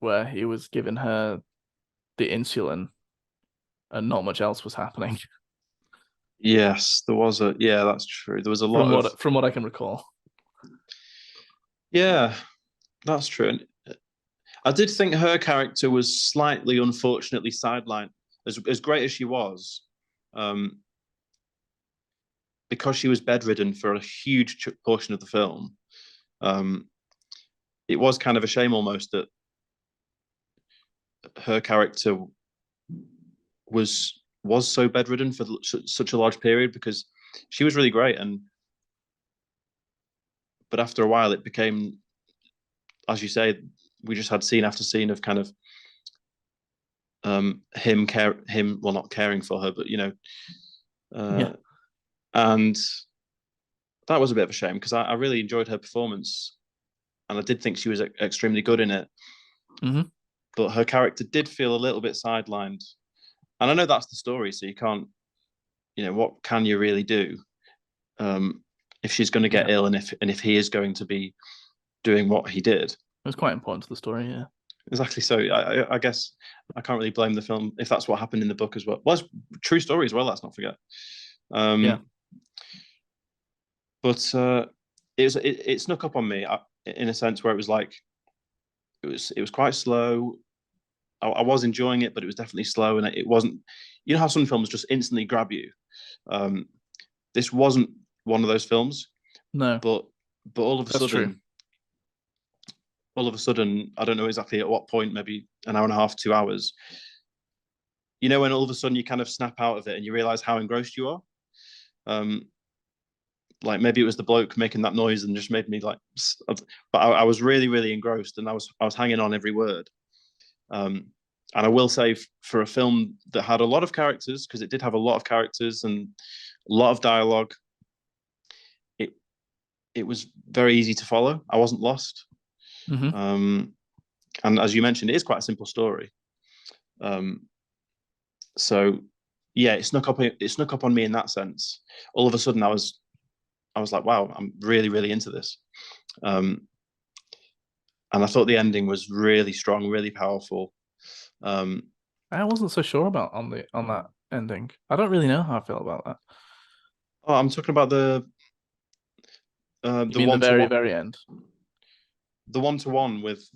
where he was giving her the insulin and not much else was happening yes, there was a yeah, that's true. There was a lot of from what I can recall. yeah, that's true. And I did think her character was slightly unfortunately sidelined. As great as she was, um, because she was bedridden for a huge portion of the film. Um, it was kind of a shame almost that her character was so bedridden for such a large period because she was really great, and but after a while it became, as you say, we just had scene after scene of kind of him well, not caring for her, but Yeah. uh, and that was a bit of a shame because I really enjoyed her performance and I did think she was extremely good in it, Mm-hmm. but her character did feel a little bit sidelined, and I know that's the story, so you can't, what can you really do um, if she's going to Yeah. get ill, and if he is going to be doing what he did. It was quite important to the story. Yeah. Exactly. So I guess I can't really blame the film if that's what happened in the book as well. Well, it's true story as well. Let's not forget. Yeah. Um, but it snuck up on me in a sense where it was like it was quite slow. I was enjoying it, but it was definitely slow, and it wasn't. You know how some films just instantly grab you. Um, this wasn't one of those films, No, but that's true. all of a sudden, I don't know exactly at what point, maybe an hour and a half, 2 hours. When all of a sudden you kind of snap out of it and you realize how engrossed you are. Um, like maybe it was the bloke making that noise and just made me like, but I was really, really engrossed, and I was hanging on every word. Um, and I will say, for a film that had a lot of characters, because it did have a lot of characters and a lot of dialogue, it it was very easy to follow. I wasn't lost. Mm-hmm. Um, and as you mentioned, it is quite a simple story. Um, so yeah, it snuck up on me in that sense. All of a sudden, I was like, wow, I'm really, really into this. Um, and I thought the ending was really strong, really powerful. Um, I wasn't so sure about on that ending. I don't really know how I feel about that. oh, I'm talking about You the mean the one to very, one, very end? the one to one with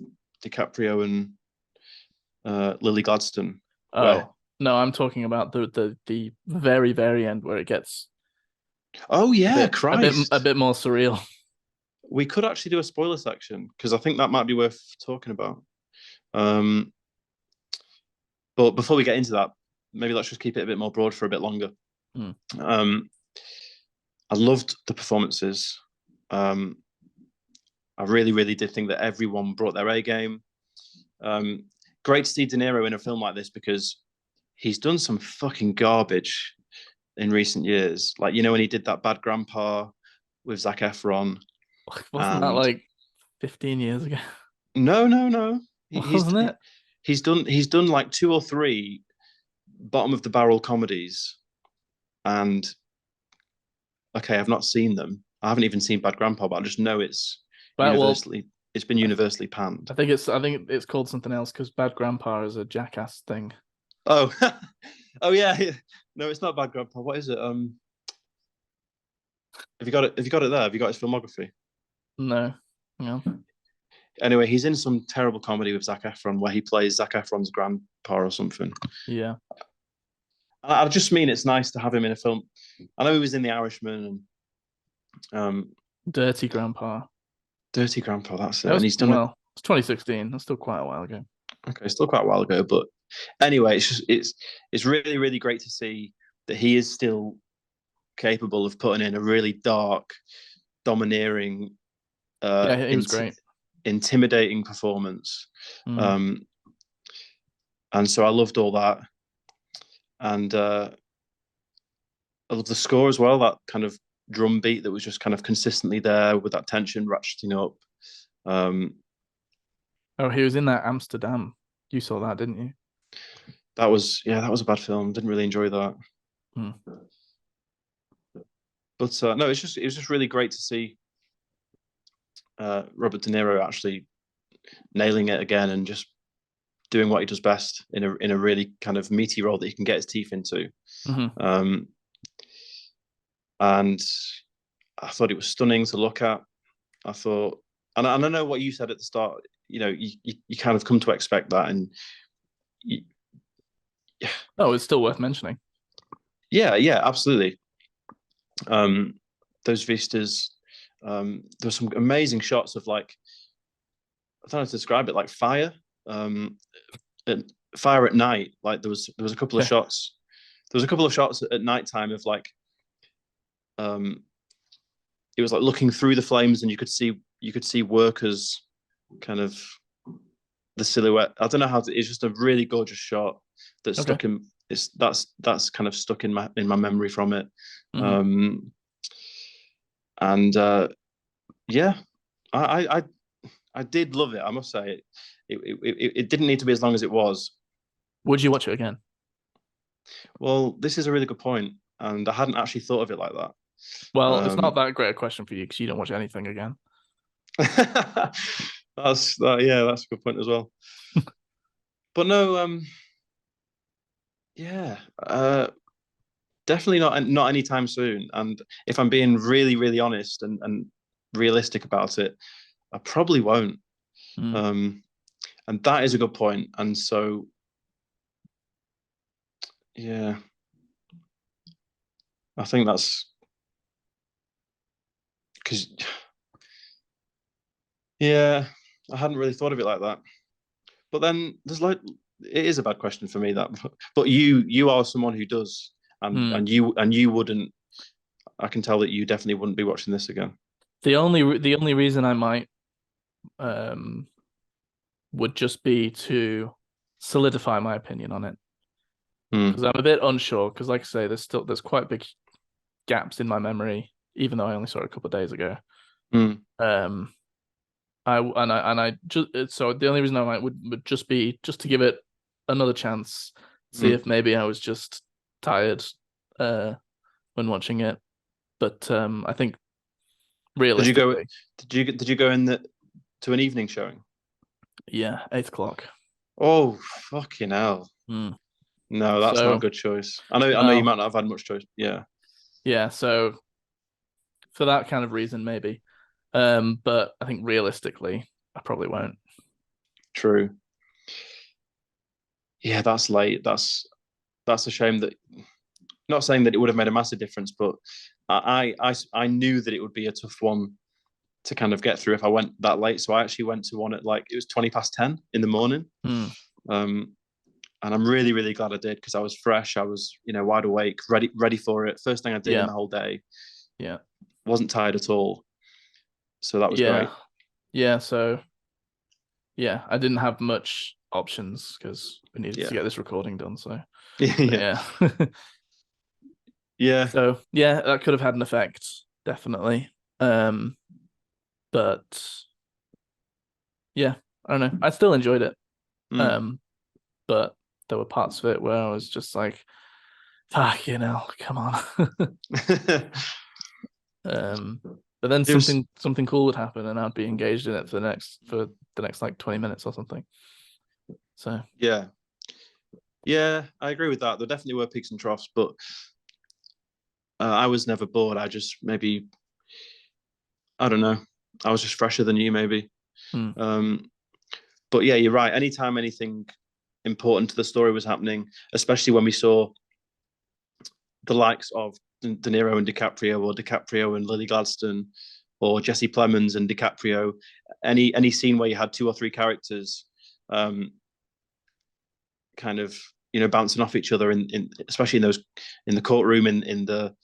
DiCaprio and Lily Gladstone, where Oh, no, I'm talking about the very, very end where it gets oh yeah, a Christ, bit more surreal. we could actually do a spoiler section because I think that might be worth talking about. Um, but before we get into that, maybe let's just keep it a bit more broad for a bit longer. Mm. Um, I loved the performances. Um, I really, really did think that everyone brought their A game. Um, Great to see De Niro in a film like this because he's done some fucking garbage in recent years. Like, when he did that Bad Grandpa with Zac Efron, Wasn't that and like 15 years ago? no, no, no, he's Wasn't it? he's done like two or three bottom of the barrel comedies, and okay, I've not seen them. I haven't even seen Bad Grandpa, but I just know But well, it's been universally panned. I think it's called something else because Bad Grandpa is a jackass thing. Oh, oh yeah, yeah. No, it's not Bad Grandpa. What is it? Have you got it? Have you got it there? Have you got his filmography? No, yeah, Anyway, he's in some terrible comedy with Zac Efron where he plays Zac Efron's grandpa or something. yeah. I just mean it's nice to have him in a film. I know he was in The Irishman and um, Dirty Grandpa. Dirty Grandpa. That's it. That And was he's done it. well, it's 2016. That's still quite a while ago. Okay, still quite a while ago, but anyway, it's really really great to see that he is still capable of putting in a really dark, domineering, uh, Yeah, he was int- great. intimidating performance. Mm. Um, and so I loved all that, and I love the score as well. That kind of drum beat that was just kind of consistently there with that tension ratcheting up. Um, Oh, he was in that Amsterdam. You saw that, didn't you? that was a bad film. Didn't really enjoy that. Hmm. But no, it was just really great to see Robert De Niro actually nailing it again and just doing what he does best in a really kind of meaty role that he can get his teeth into. Hmm. Um, and I thought it was stunning to look at. I thought, and I know what you said at the start. You know, you kind of come to expect that, and you, Oh, it's still worth mentioning. yeah, absolutely. Um, those vistas. There's some amazing shots of like I don't know how to describe it, like fire. Um, at, fire at night. Like there was a couple of Yeah. shots. There was a couple of shots at night time of like um, it was like looking through the flames, and you could see workers kind of the silhouette. I don't know how to. It's just a really gorgeous shot that's Okay. stuck in. It's that's kind of stuck in my memory from it. Hmm. Um, and yeah, I, I I did love it. I must say it didn't need to be as long as it was. Would you watch it again? Well, this is a really good point, and I hadn't actually thought of it like that. Well, it's not Um, that great a question for you because you don't watch anything again. that's that. Yeah, that's a good point as well. But no, yeah, definitely not anytime soon. And if I'm being really really honest and realistic about it, I probably won't. Mm. Um, and that is a good point. And so yeah, I think that's because yeah, I hadn't really thought of it like that. But then there's like it is a bad question for me that, but you are someone who does, Mm. and you wouldn't. I can tell that you definitely wouldn't be watching this again. The only reason I might um would just be to solidify my opinion on it Mm, because I'm a bit unsure because like I say there's quite big gaps in my memory even though I only saw it a couple of days ago. mm, Um I just so the only reason I might would just be just to give it another chance, see mm. if maybe I was just tired uh when watching it. But I think Did you go? realistically, Did you go in to an evening showing? yeah, 8 o'clock. Oh fucking hell! Hmm. No, that's not a So good choice. I know you no, might not have had much choice. Yeah, yeah, so for that kind of reason, maybe. But I think realistically, I probably won't. true. Yeah, that's late. That's a shame that. Not saying that it would have made a massive difference, but I knew that it would be a tough one to kind of get through if I went that late. So I actually went to one at like it was 20 past 10 in the morning. Hmm. Um, and I'm really, really glad I did because I was fresh. I was, you know, wide awake, ready for it. First thing I did in Yeah, the whole day. yeah, Wasn't tired at all. So that was yeah, great. yeah. So yeah, I didn't have much options because we needed to Yeah. get this recording done. So, but Yeah. yeah. Yeah. So yeah, that could have had an effect, definitely. Um, but yeah, I don't know. I still enjoyed it. Mm. Um, but there were parts of it where I was just like, fuck, come on. But then It was, something cool would happen and I'd be engaged in it for the next like 20 minutes or something. So yeah. Yeah, I agree with that. There definitely were peaks and troughs, but I was never bored. I just maybe, I don't know. I was just fresher than you, maybe. hmm, Um, but yeah, you're right. Anytime anything important to the story was happening, especially when we saw the likes of De Niro and DiCaprio, or DiCaprio and Lily Gladstone, or Jesse Plemons and DiCaprio, any scene where you had two or three characters, um, kind of bouncing off each other in especially in the courtroom in the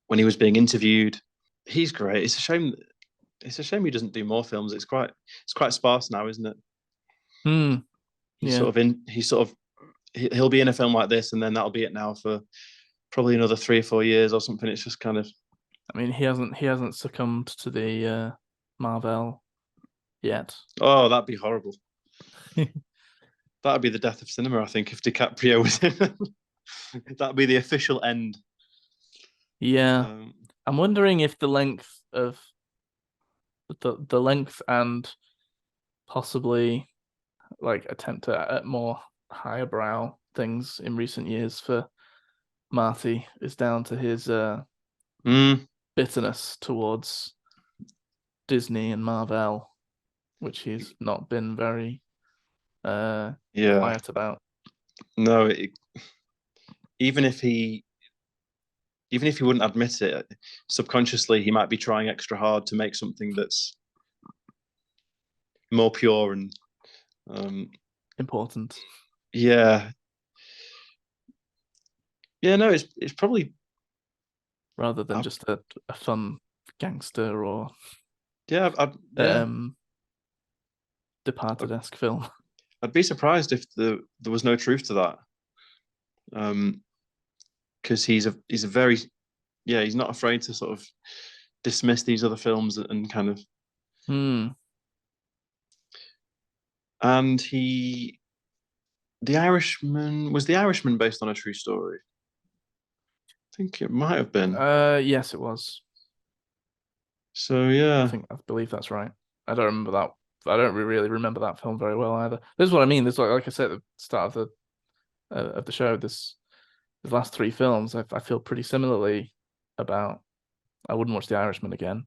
when he was being interviewed. He's great. It's a shame. It's a shame he doesn't do more films. It's quite sparse now, isn't it? Hmm. He's Yeah. sort of in. He's sort of he'll be in a film like this, and then that'll be it now for probably another 3 or 4 years or something. It's just kind of I mean, he hasn't succumbed to the Marvel yet. oh, that'd be horrible. That'd be the death of cinema, I think, if DiCaprio was in. That'd be the official end. Yeah. Um, I'm wondering if the length and possibly like attempt at more higher brow things in recent years for Marty is down to his mm, bitterness towards Disney and Marvel, which he's not been very yeah, quiet about. no. Even if he even if he wouldn't admit it, subconsciously he might be trying extra hard to make something that's more pure and um, Important yeah, yeah. No, it's probably rather than I, just a fun gangster or yeah, yeah. um Departed-esque film. I'd be surprised if there was no truth to that. Because he's a very yeah, he's not afraid to sort of dismiss these other films and kind of Hmm. and the Irishman based on a true story? I think it might have been. Yes, it was. So yeah, I believe that's right. I don't remember that. I don't really remember that film very well either. This is what I mean. This like I said at the start of the show. The last three films, I feel pretty similarly about. I wouldn't watch The Irishman again.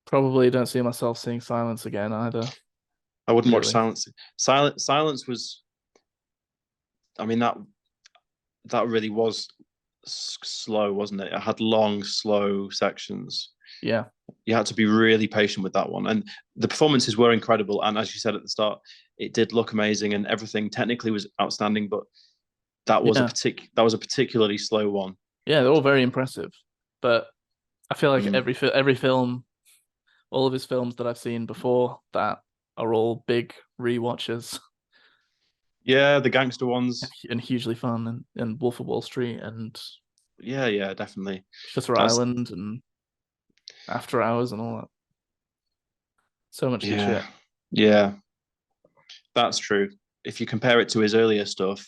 Probably don't see myself seeing Silence again either. I wouldn't watch Really. Silence. Silence was. I mean that really was slow, wasn't it? It had long, slow sections. Yeah. You had to be really patient with that one, and the performances were incredible. And as you said at the start, it did look amazing, and everything technically was outstanding. But Yeah. that was a particularly slow one. Yeah. They're all very impressive, but I feel like Mm. every film, all of his films that I've seen before that are all big rewatches Yeah, the gangster ones. and hugely fun, and Wolf of Wall Street and Yeah, yeah, definitely. Shutter That's Island and After Hours and all that. So much good yeah, shit. yeah, that's true. If you compare it to his earlier stuff,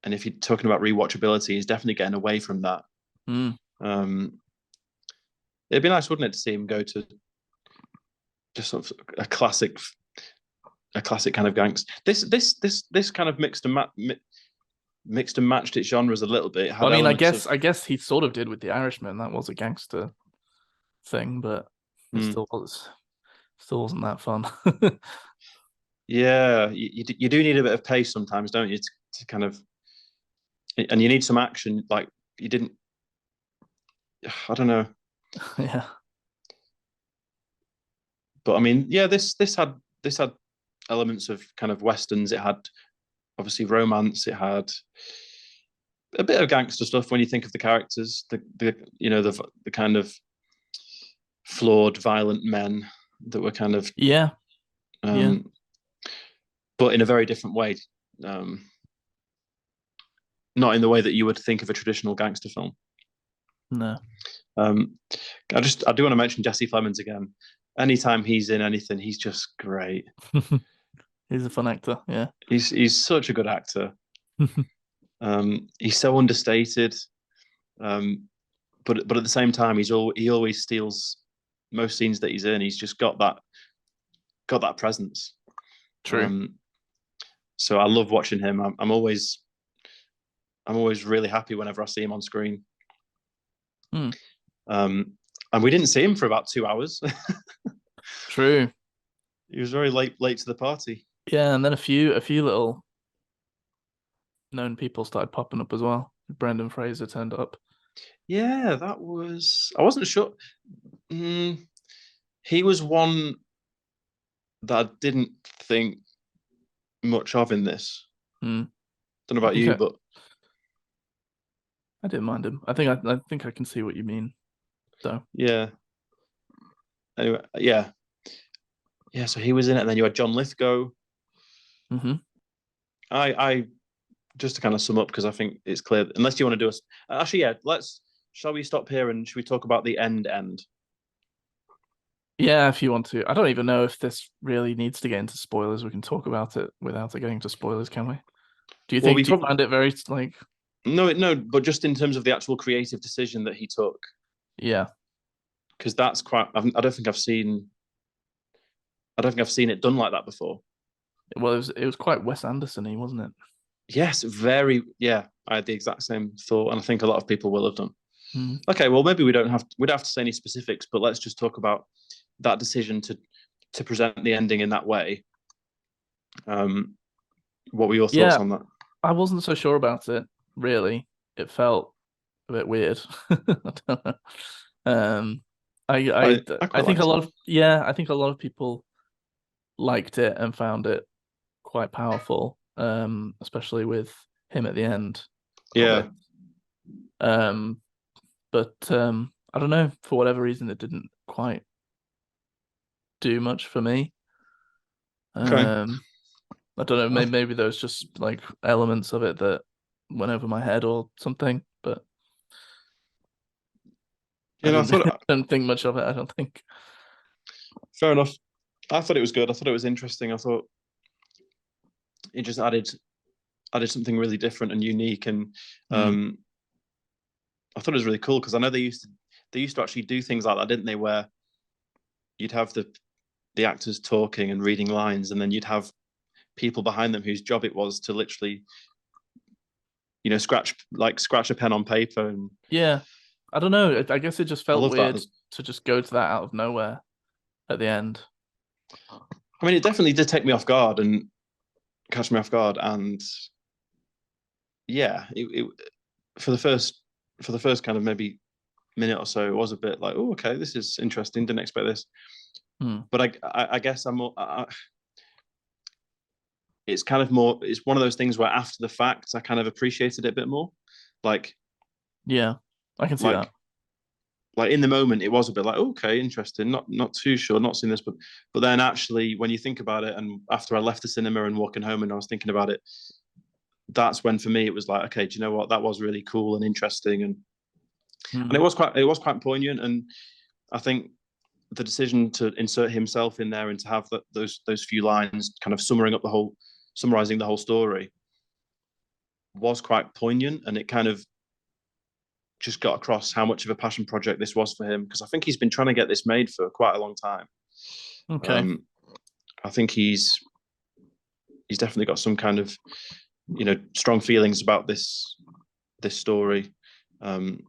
and if you're talking about rewatchability, he's definitely getting away from that. Mm. Um, it'd be nice, wouldn't it, to see him go to just sort of a classic kind of gangster. This kind of mixed and matched its genres a little bit. It Well, had I mean, elements of I guess he sort of did with The Irishman. That was a gangster thing, but it hmm, still wasn't that fun. yeah, you do need a bit of pace sometimes, don't you, to kind of and you need some action. Like you didn't, I don't know, Yeah. but I mean, yeah, this had elements of kind of westerns. It had obviously romance. It had a bit of gangster stuff when you think of the characters, the kind of flawed, violent men that were kind of, Yeah. Yeah. um, but in a very different way. Um, Not in the way that you would think of a traditional gangster film. No. Um, I do want to mention Jesse Plemons again. Anytime he's in anything, he's just great. He's a fun actor. Yeah. He's such a good actor. He's so understated, but at the same time, he always steals most scenes that he's in. He's just got that presence. True. Um, so I love watching him. I'm always really happy whenever I see him on screen. Hmm. Um, and we didn't see him for about 2 hours. True. He was very late to the party. Yeah, and then a few little known people started popping up as well. Brendan Fraser turned up. Yeah, that was. I wasn't sure. Mm, he was one that I didn't think. much of in this. Hmm. Don't know I about think you, but I didn't mind him. I think I can see what you mean, though. yeah. Anyway, yeah, yeah. So he was in it, and then you had John Lithgow. Hmm. I just to kind of sum up because I think it's clear. Unless you want to do us, actually, yeah. Let's. Shall we stop here and should we talk about the end? End. Yeah, if you want to. I don't even know if this really needs to get into spoilers. We can talk about it without it getting to spoilers, can we? Well, we Do you probably find it very like, no, but just in terms of the actual creative decision that he took, yeah. because that's quite. I don't think I've seen. I don't think I've seen it done like that before. Well, it was quite Wes Anderson-y, wasn't it? Yes, very. Yeah, I had the exact same thought, and I think a lot of people will have done. Mm. Okay, well, maybe we don't have to say any specifics, but let's just talk about that decision to present the ending in that way. Um, what were your thoughts Yeah, on that? I wasn't so sure about it, really. It felt a bit weird. I don't know. Um, I I quite think a liked it. lot of yeah, I think a lot of people liked it and found it quite powerful. Especially with him at the end of Yeah. it. Um, but I don't know, for whatever reason, it didn't quite do much for me. Okay. Um, I don't know, I, maybe there's just like elements of it that went over my head or something, but I I didn't thought didn't think much of it, I don't think. fair enough. I thought it was good. I thought it was interesting. I thought it just added something really different and unique, and Mm. um, I thought it was really cool because I know they used to actually do things like that, didn't they? Where you'd have the actors talking and reading lines, and then you'd have people behind them whose job it was to literally, scratch a pen on paper. And Yeah. I don't know. I guess it just I felt love that. weird to just go to that out of nowhere at the end. I mean, it definitely did take me off guard and catch me off guard. And yeah, for the first kind of maybe minute or so, it was a bit like, oh, okay, this is interesting. Didn't expect this. Hmm. But I guess it's kind of more. It's one of those things where after the fact, I kind of appreciated it a bit more. Like Yeah, I can see that. like like in the moment it was a bit like okay, interesting, not too sure, not seen this, but then actually when you think about it, and after I left the cinema and walking home and I was thinking about it, that's when for me it was like, okay, do you know what, that was really cool and interesting, and Hmm. it was quite poignant. And I think the decision to insert himself in there and to have those few lines kind of summarizing the whole story was quite poignant, and it kind of just got across how much of a passion project this was for him, because I think he's been trying to get this made for quite a long time. Okay. Um, I think he's definitely got some kind of strong feelings about this story. Um,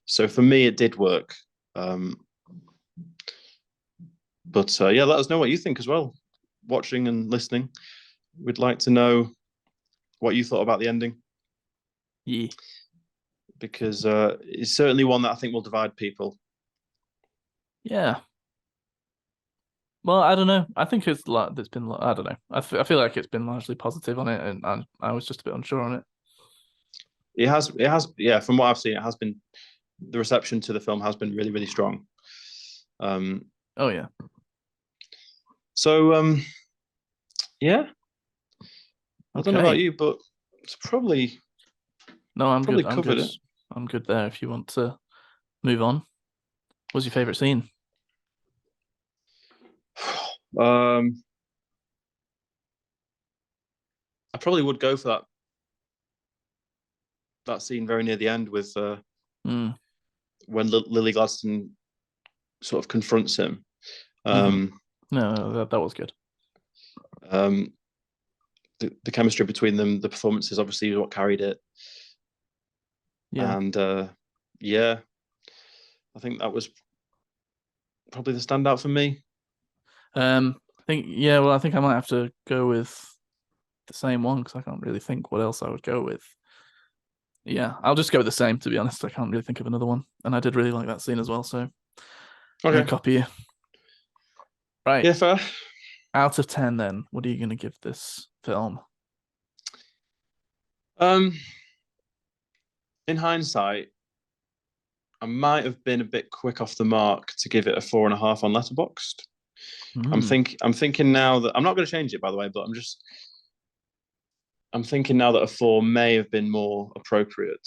so for me, it did work. Um, but yeah, let us know what you think as well. Watching and listening, we'd like to know what you thought about the ending, Yeah. because it's certainly one that I think will divide people. Yeah. Well, I don't know. I think it's like there's been I don't know. I feel like it's been largely positive on it, and I was just a bit unsure on it. Yeah. From what I've seen, it has been the reception to the film has been really, really strong. Um, Oh yeah. so yeah, I don't know about Okay. you, but it's No, I'm good. probably I'm covered good. it. I'm good there. If you want to move on, what's your favorite scene? Um, I probably would go for that scene very near the end with Mm. when Lily Gladstone sort of confronts him. Hmm. Um, No, that was good. um, the chemistry between them, the performances, obviously, is what carried it. Yeah. And yeah, I think that was probably the standout for me. I think yeah. Well, I think I might have to go with the same one because I can't really think what else I would go with. Yeah, I'll just go with the same. To be honest, I can't really think of another one, and I did really like that scene as well. So I'm gonna Okay, copy you. Right. yeah, fair. Out of 10, then, what are you going to give this film? Um, in hindsight, I might have been a bit quick off the mark to give it a 4.5 on Letterboxd. Hmm. I'm thinking now that I'm not going to change it, by the way, but I'm thinking now that a 4 may have been more appropriate,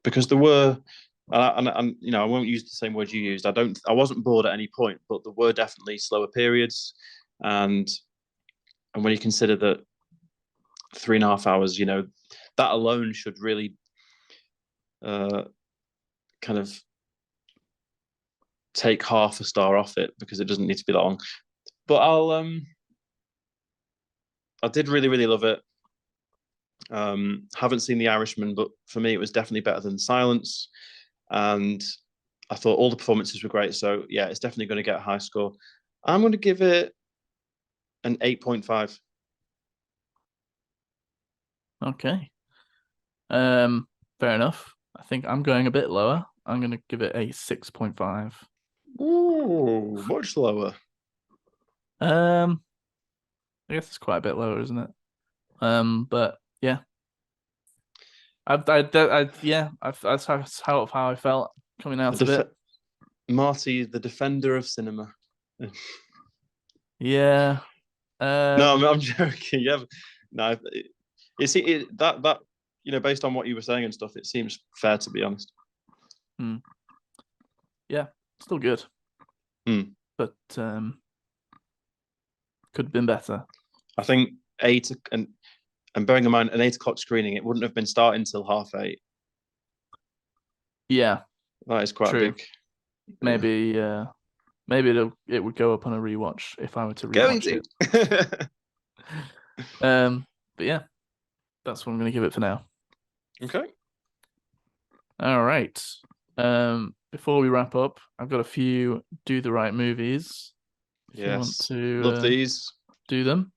because there were, you know, I won't use the same word you used. I wasn't bored at any point, but there were definitely slower periods, and when you consider that 3.5 hours, you know, that alone should really uh, kind of take half a star off it because it doesn't need to be that long. But I did really love it. Haven't seen The Irishman, but for me, it was definitely better than Silence. And I thought all the performances were great. So yeah, it's definitely going to get a high score. I'm going to give it an 8.5. Okay. Fair enough. I think I'm going a bit lower. I'm going to give it a 6.5. Ooh, much lower. Um, I guess it's quite a bit lower, isn't it? But yeah, that's how I felt coming out of it. Marty, the defender of cinema. Yeah. No, Um, I'm joking. Yeah, no, that you know, based on what you were saying and stuff, it seems fair to be honest. hmm, yeah, still good, Hmm. but could have been better. I think 8, and bearing in mind an 8 o'clock screening, it wouldn't have been starting till 8:30. Yeah, That is quite a true. big. Yeah. Maybe maybe it would go up on a rewatch if I were to Going rewatch to. it. But yeah, that's what I'm going to give it for now. Okay. All right. Before we wrap up, I've got a few do the right movies. If you want Yes. to Love these. do them.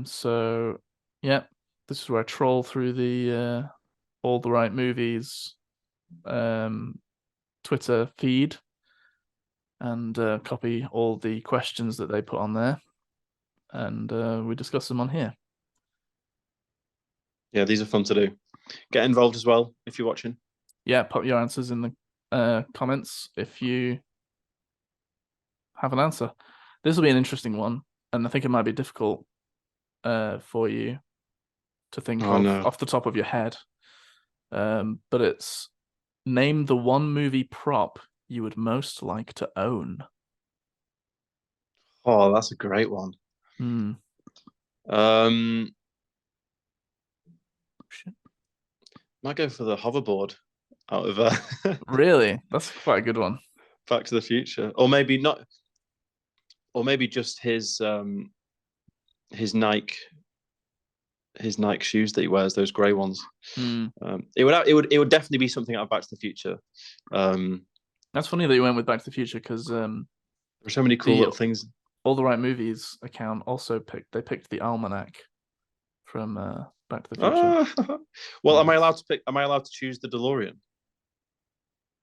So yeah, this is where I troll through the all the right movies um Twitter feed and copy all the questions that they put on there, and we discuss them on here. Yeah, these are fun to do. Get involved as well if you're watching. Yeah, put your answers in the comments if you have an answer. This will be an interesting one, and I think it might be difficult for you to think Oh of no. off the top of your head. But it's name the one movie prop you would most like to own. Oh, that's a great one. Hmm. Um, Shit. might go for the hoverboard out of Really? That's quite a good one. Back to the Future, or maybe not, or maybe just his Nike his Nike shoes that he wears, those grey ones. Hmm. It would definitely be something out of Back to the Future. That's funny that you went with Back to the Future because There are so many cool the little things. All the Right Movies account also picked the almanac from Back to the Future. Ah, well, am I allowed Nice. to pick? Am I allowed to choose the DeLorean?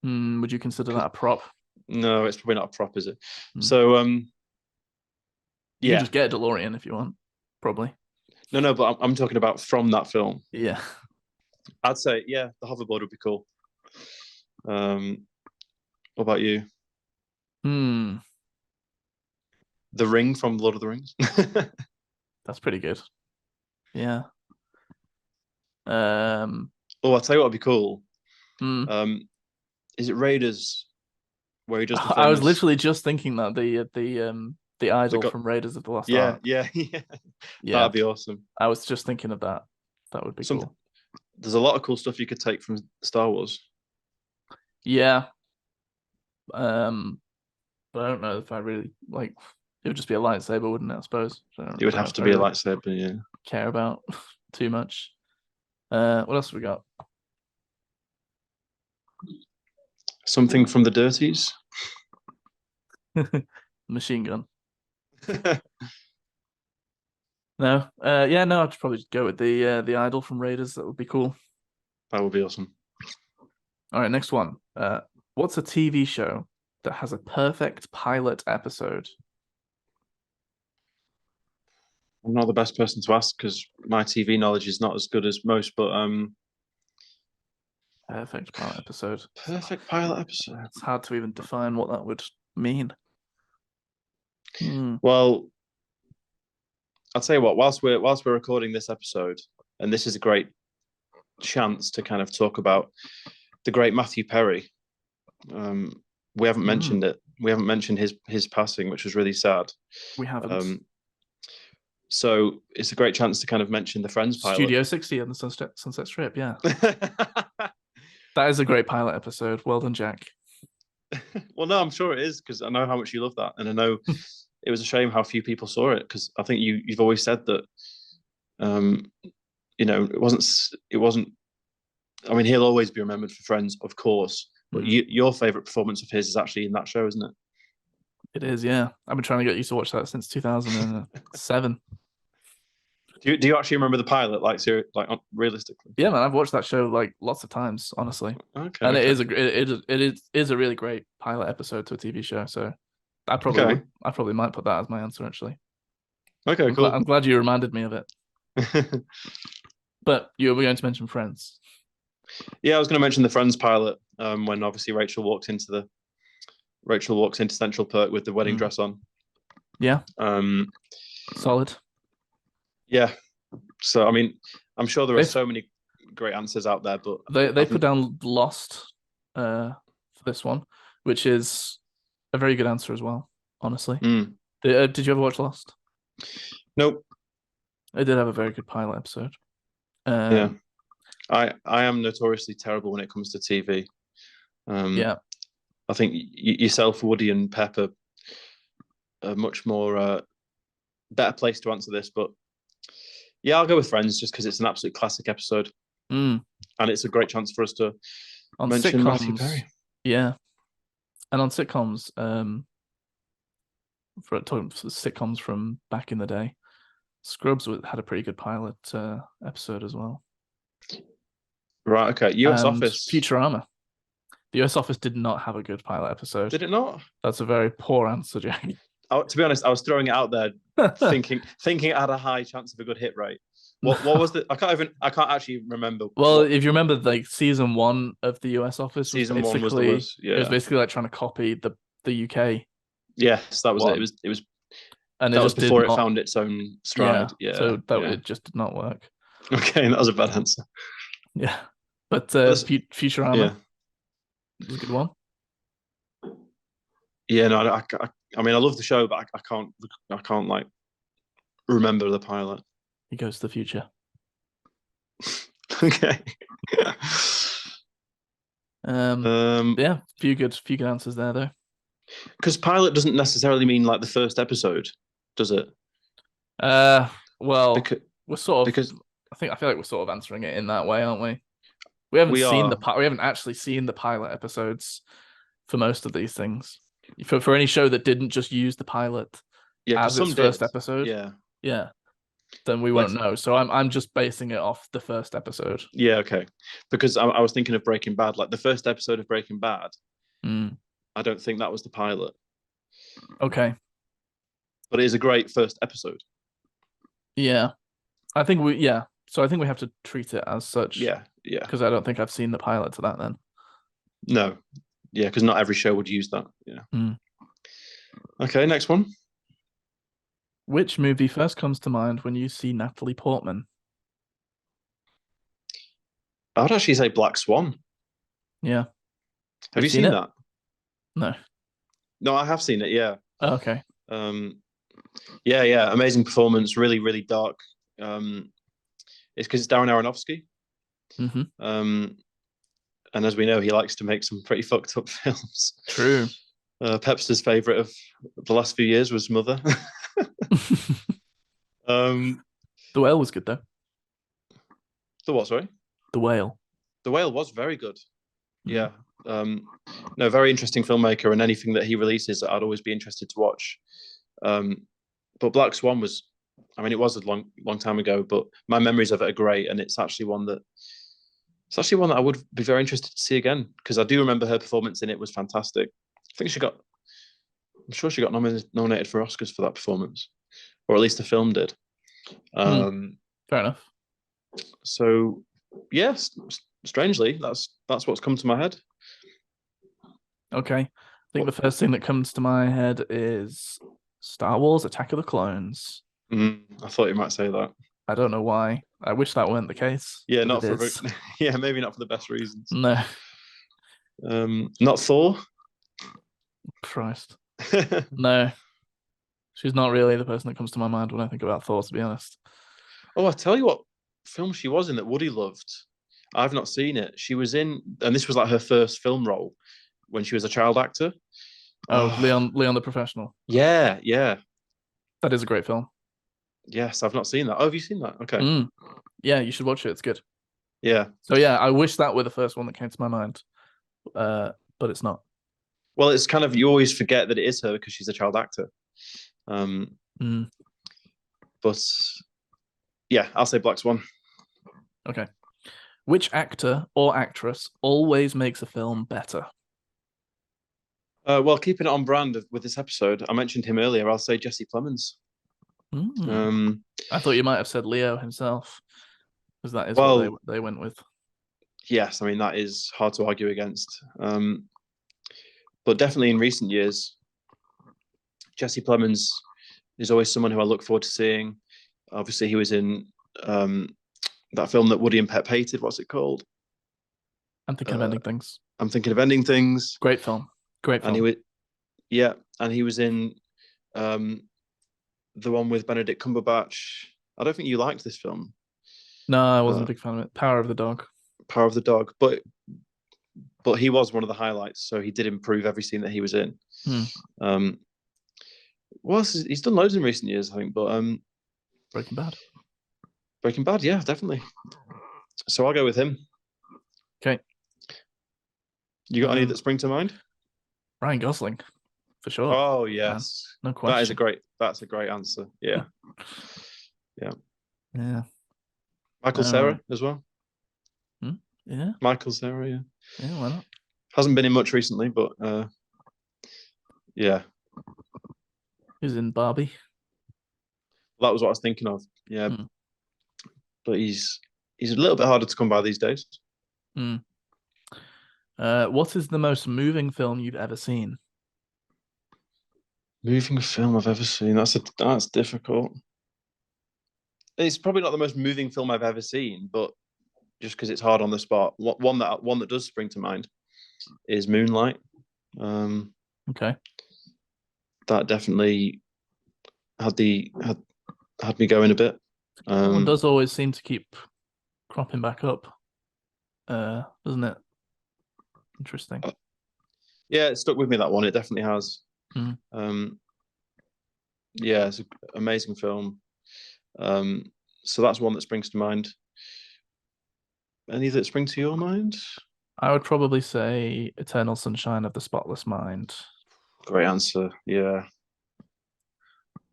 Would you consider that Because a prop? no, it's probably not a prop, is it? Hmm. So You can yeah, just get a DeLorean if you want, probably. no, but I'm talking about from that film. Yeah. I'd say yeah, the hoverboard would be cool. What about you? Hmm. The ring from Lord of the Rings. That's pretty good. Yeah. Um. Oh, I'll tell you what would be cool. Hmm. Um, is it Raiders where he does the I was famous literally just thinking that the the idol go- from Raiders of the Lost yeah, Ark. yeah, yeah. Yeah. That'd be awesome. I was just thinking of that. That would be Something cool. There's a lot of cool stuff you could take from Star Wars. Yeah. Um. But I don't know if I really like. It would just be a lightsaber, wouldn't it? I suppose. So I It would don't know have if to I be a really lightsaber, yeah. care about too much. What else have we got? Something from the Dirties. Machine gun. No. Yeah. No. I'd probably just go with the idol from Raiders. That would be cool. That would be awesome. All right. Next one. What's a TV show that has a perfect pilot episode? I'm not the best person to ask because my TV knowledge is not as good as most, but Perfect pilot episode. perfect pilot episode. It's hard to even define what that would mean. Well, I'll tell you what, whilst we're recording this episode, and this is a great chance to kind of talk about the great Matthew Perry. We haven't mentioned it. We haven't mentioned his passing, which was really sad. We haven't. So it's a great chance to kind of mention the Friends pilot. Studio 60 on the Sunset Strip, yeah. That is a great pilot episode. Well done, Jack. Well, no, I'm sure it is because I know how much you love that, and I know it was a shame how few people saw it because I think you've always said that, it wasn't. I mean, he'll always be remembered for Friends, of course, but your favorite performance of his is actually in that show, isn't it? It is, yeah. I've been trying to get you to watch that since 2007. Do you actually remember the pilot, like realistically? Yeah, man, I've watched that show like lots of times, honestly. Okay, and it is a really great pilot episode to a TV show. So I probably might put that as my answer actually. Okay, cool. I'm glad you reminded me of it. But you were going to mention Friends. Yeah, I was going to mention the Friends pilot when obviously Rachel walks into Central Perk with the wedding dress on. Yeah. Solid. Yeah. So I mean, I'm sure there are so many great answers out there, but they put down Lost for this one, which is a very good answer as well. Honestly, did you ever watch Lost? Nope. It did have a very good pilot episode. Yeah, I am notoriously terrible when it comes to TV. Yeah, I think yourself, Woody, and Pepper are much more better place to answer this, but yeah, I'll go with Friends just because it's an absolute classic episode, and it's a great chance for us to mention sitcoms, Matthew Perry. Yeah, and on sitcoms, for talking sitcoms from back in the day, Scrubs had a pretty good pilot episode as well. Right. Okay. US Office. Futurama. The US Office did not have a good pilot episode. Did it not? That's a very poor answer, Jack. To be honest, I was throwing it out there, thinking it had a high chance of a good hit rate. What was the? I can't actually remember. Well, if you remember, like season 1 of the US Office, season 1 was the worst. Yeah. It was basically like trying to copy the UK. Yes, that was it. It was, and that was before it found its own stride. Yeah. So it just did not work. Okay, that was a bad answer. Yeah, but Futurama. Yeah. Was a good one. Yeah, no, I mean, I love the show, but I can't like remember the pilot. He goes to the future. Okay. Yeah, few good answers there though. Because pilot doesn't necessarily mean like the first episode, does it? Well, we're sort of I feel like we're sort of answering it in that way, aren't we? We haven't actually seen the pilot episodes for most of these things. For any show that didn't just use the pilot as its first episode, yeah, then we won't know. So I'm just basing it off the first episode. Yeah, okay. Because I was thinking of Breaking Bad, like the first episode of Breaking Bad. I don't think that was the pilot. Okay, but it is a great first episode. Yeah, I think So I think we have to treat it as such. Yeah. Because I don't think I've seen the pilot to that then. No. Yeah, because not every show would use that. Yeah. Okay, next one. Which movie first comes to mind when you see Natalie Portman? I would actually say Black Swan. Yeah. Have you seen that? No. No, I have seen it, yeah. Oh, okay. Yeah. Amazing performance, really, really dark. It's because it's Darren Aronofsky. And as we know, he likes to make some pretty fucked up films. True. Pepster's favorite of the last few years was Mother. The Whale was good though. The what? Sorry. The Whale. The Whale was very good. Yeah. No, very interesting filmmaker, and anything that he releases, I'd always be interested to watch. But Black Swan was, I mean, it was a long time ago, but my memories of it are great, and it's actually one that I would be very interested to see again, because I do remember her performance in it was fantastic. I think she got. I'm sure she got nominated for Oscars for that performance, or at least the film did. Hmm, Um, fair enough. so yes, strangely, that's what's come to my head. Okay. I think the first thing that comes to my head is Star Wars Attack of the Clones. I thought you might say that. I don't know why. I wish that weren't the case, Yeah, but not it for is. yeah, maybe not for the best reasons. No, Not Thor. Christ. No, she's not really the person that comes to my mind when I think about Thor, to be honest. Oh, I tell you what film she was in that Woody loved. I've not seen it. She was in, and this was like her first film role when she was a child actor. Oh, Oh, Leon the Professional. yeah, yeah, That is a great film. yes. I've not seen that. Oh, have you seen that? Okay, Mm. Yeah, you should watch it. It's good. yeah. So yeah, I wish that were the first one that came to my mind, but it's not. Well, it's kind of you always forget that it is her because she's a child actor. Um, Mm. but yeah, I'll say Black Swan. Okay. Which actor or actress always makes a film better? Well, keeping it on brand with this episode, I mentioned him earlier. I'll say Jesse Plemons. Mm. Um, I thought you might have said Leo himself, because that is what well, they went with. yes, I mean that is hard to argue against. But definitely in recent years, Jesse Plemons is always someone who I look forward to seeing. Obviously, he was in that film that Woody and Pep hated. What's it called? I'm thinking of Uh, ending things. I'm thinking of ending things. Great film. Great And he film. was, yeah, and he was in um, the one with Benedict Cumberbatch. I don't think you liked this film, No, I wasn't uh, a big fan of it. Power of the Dog. Power of the Dog, but he was one of the highlights. So he did improve every scene that he was in. Hmm. Um, well, he's done loads in recent years, I think, but Breaking Bad. Breaking Bad, yeah, definitely. So I'll go with him. Okay. You got any that spring to mind? Ryan Gosling, for sure. Oh Man, yes, no that is a question. great. That's a great answer. Yeah, yeah. Yeah. Michael Um. Cera as well. Hmm? Yeah. Michael Cera, yeah. Yeah. Why not? Hasn't been in much recently, but yeah, He's in Barbie. that was what I was thinking of. Yeah, Hmm. but he's a little bit harder to come by these days. Hmm. What is the most moving film you've ever seen? Moving film I've ever seen. That's difficult. It's probably not the most moving film I've ever seen, but just because it's hard on the spot, one that does spring to mind is Moonlight. Um, Okay. that definitely had the had me going a bit. That one Um, does always seem to keep cropping back up. Doesn't it? Interesting. yeah, it stuck with me that one. It definitely has. Hmm. Um, yeah, it's an amazing film. Um, so that's one that springs to mind. Any that spring to your mind? I would probably say Eternal Sunshine of the Spotless Mind Great answer. Yeah,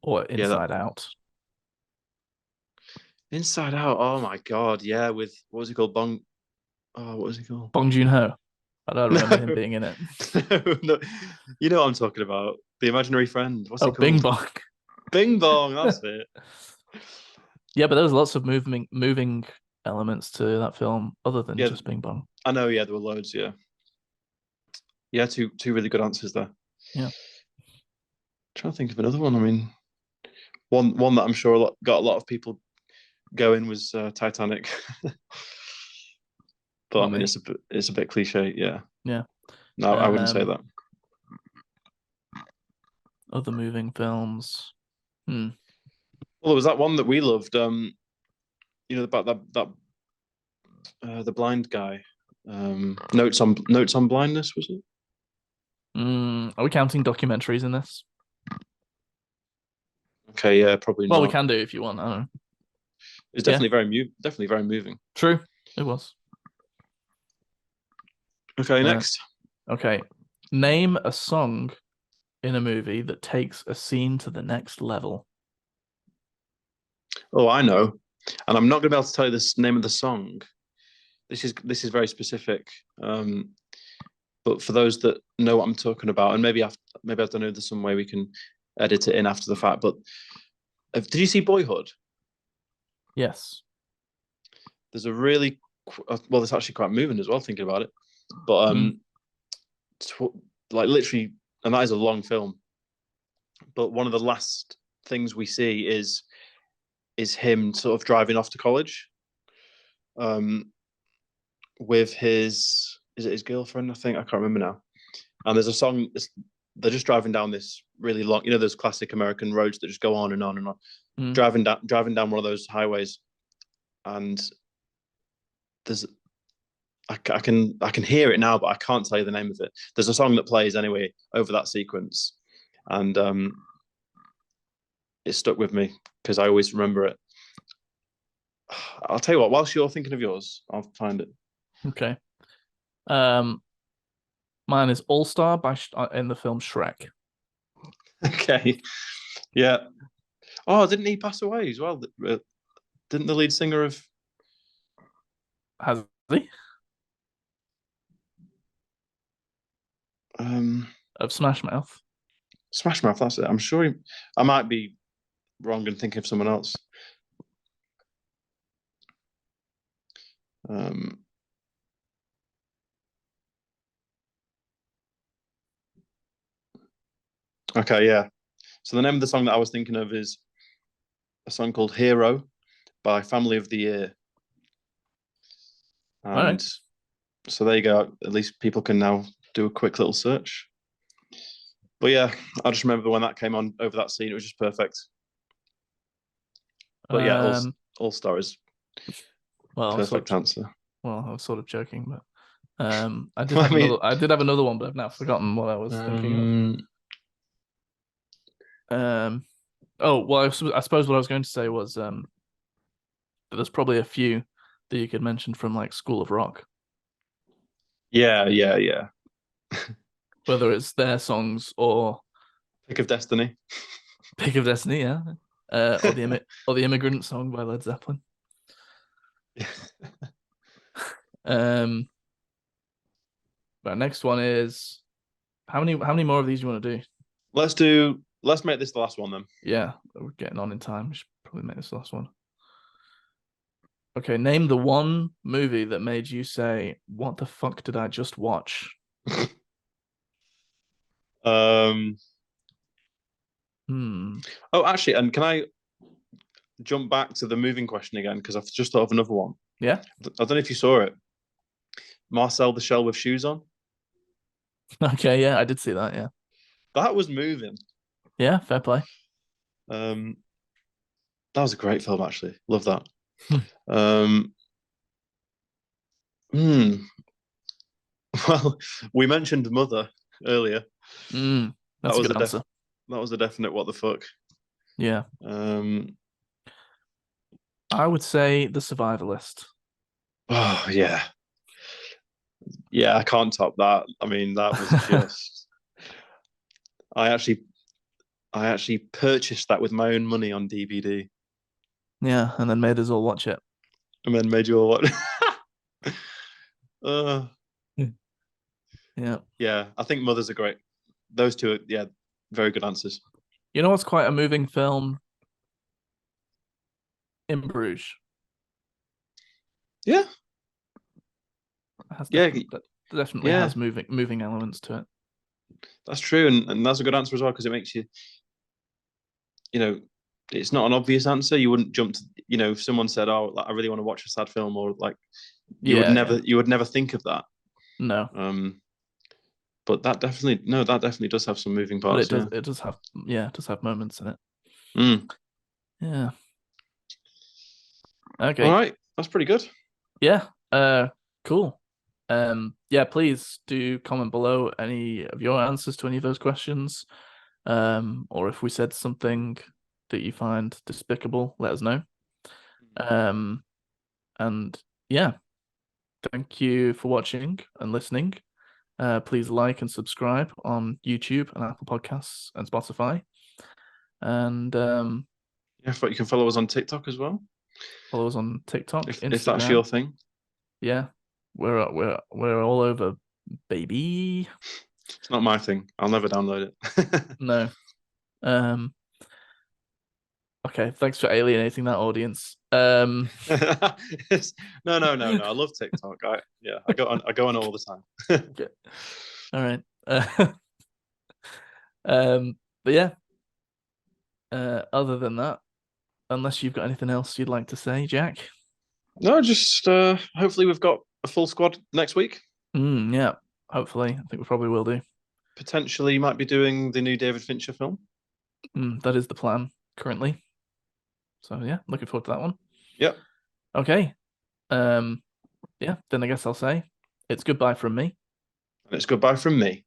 or yeah. That Inside Out. Inside Out. Oh my God. Yeah, with what was he called? Bong. Oh, what was he called? Bong Joon-ho. I don't No, remember him being in it. no. You know what I'm talking about. The imaginary friend. What's Oh, he Bing called? Bong. Bing Bong. That's it. Yeah, but there was lots of moving elements to that film other than Yeah, just Bing Bong. I know. Yeah, there were loads. Yeah, yeah. Two really good answers there. Yeah. Trying to think of another one. I mean, one that I'm sure got a lot of people going was Titanic. But I Not mean, me. it's a bit cliche. Yeah. Yeah. No, I wouldn't say Um, that. Other moving films. Hmm. Well, there was that one that we loved. About the blind guy. Notes on blindness, was it? Are we counting documentaries in this? Okay, yeah, probably Well, we not. can do if you want. I don't know. It's Yeah, definitely very moving. true. It was. Okay, Uh, next. okay. Name a song in a movie that takes a scene to the next level. Oh, I know, and I'm not going to be able to tell you the name of the song. This is very specific. But for those that know what I'm talking about, and maybe I don't know, there's some way we can edit it in after the fact. But did you see Boyhood? Yes. There's a really well, it's actually quite moving as well, thinking about it. But Mm. like literally, and that is a long film. But one of the last things we see is him sort of driving off to college, with his is it his girlfriend? I think I can't remember now. And there's a song. They're just driving down this really long, those classic American roads that just go on and on and on. Mm. Driving down one of those highways, and there's I can hear it now, but I can't tell you the name of it. There's a song that plays anyway over that sequence, and it stuck with me because I always remember it. I'll tell you what. Whilst you're thinking of yours, I'll find it. Okay. Um, Mine is All Star in the film Shrek. Okay. Yeah. Oh, didn't he pass away as well? Didn't the lead singer of Has he? Of Smash Mouth? Smash Mouth? That's it. I'm sure I might be wrong and thinking of someone else. Um, okay, yeah. So the name of the song that I was thinking of is a song called Hero by Family of the Year. All right. And so there you go. At least people can now do a quick little search. But yeah, I just remember when that came on over that scene, it was just perfect. But yeah, All Star is Well, perfect answer. Well, I was sort of joking, but I did I have mean, another. I did have another one, but I've now forgotten what I was thinking of. Oh well, I suppose what I was going to say was that there's probably a few that you could mention from like School of Rock, yeah. whether it's their songs or Pick of Destiny. Pick of Destiny, yeah, or the Immigrant Song by Led Zeppelin. Um, but next one is how many more of these do you want to do? Let's make this the last one then. Yeah, we're getting on in time. We should probably make this the last one. Okay, name the one movie that made you say, "What the fuck did I just watch?" um Hmm. oh actually, and can I jump back to the moving question again? Because I've just thought of another one. Yeah. I don't know if you saw it. Marcel the Shell with Shoes on. Okay. Yeah, I did see that. Yeah. That was moving. Yeah. Fair play. Um that was a great film actually. Love that. Hmm. Um hmm. Well, we mentioned Mother earlier. That That's a was good a answer. that was a definite what the fuck. Yeah. Um I would say The Survivalist. oh yeah. Yeah, I can't top that. I mean, that was just I actually purchased that with my own money on DVD Yeah, and then made us all watch it. and then made you all watch. uh, Yeah. yeah, I think Mother's a great. Those two are, yeah, very good answers. You know what's quite a moving film? In Bruges. Yeah, It has yeah, definitely yeah, has moving elements to it. that's true. And that's a good answer as well because it makes you, you know, it's not an obvious answer. You wouldn't jump to, if someone said, oh, like, I really want to watch a sad film or like, Yeah, yeah. you would never think of that. No, But that definitely does have some moving but parts. Yeah. it does have yeah, it does have moments in it. Mm. Yeah. All Okay. right, that's pretty good. Yeah. Cool. Yeah, please do comment below any of your answers to any of those questions. Or if we said something that you find despicable, let us know. And yeah, thank you for watching and listening. Please like and subscribe on YouTube and Apple Podcasts and Spotify. And Yeah, but you can follow us on TikTok as well follow us on TikTok, if that's Instagram. your thing. Yeah, we're all over baby. It's not my thing. I'll never download it. No. Um. Okay. Thanks for alienating that audience. No. I love TikTok. I go on all the time. Okay. All right. But yeah. Other than that, unless you've got anything else you'd like to say, Jack. No, just hopefully we've got a full squad next week. Yeah. Hopefully, I think we probably will do. Potentially might be doing the new David Fincher film. That is the plan currently. So yeah, looking forward to that one. Yep. Okay. Yeah, then I guess I'll say it's goodbye from me. And it's goodbye from me.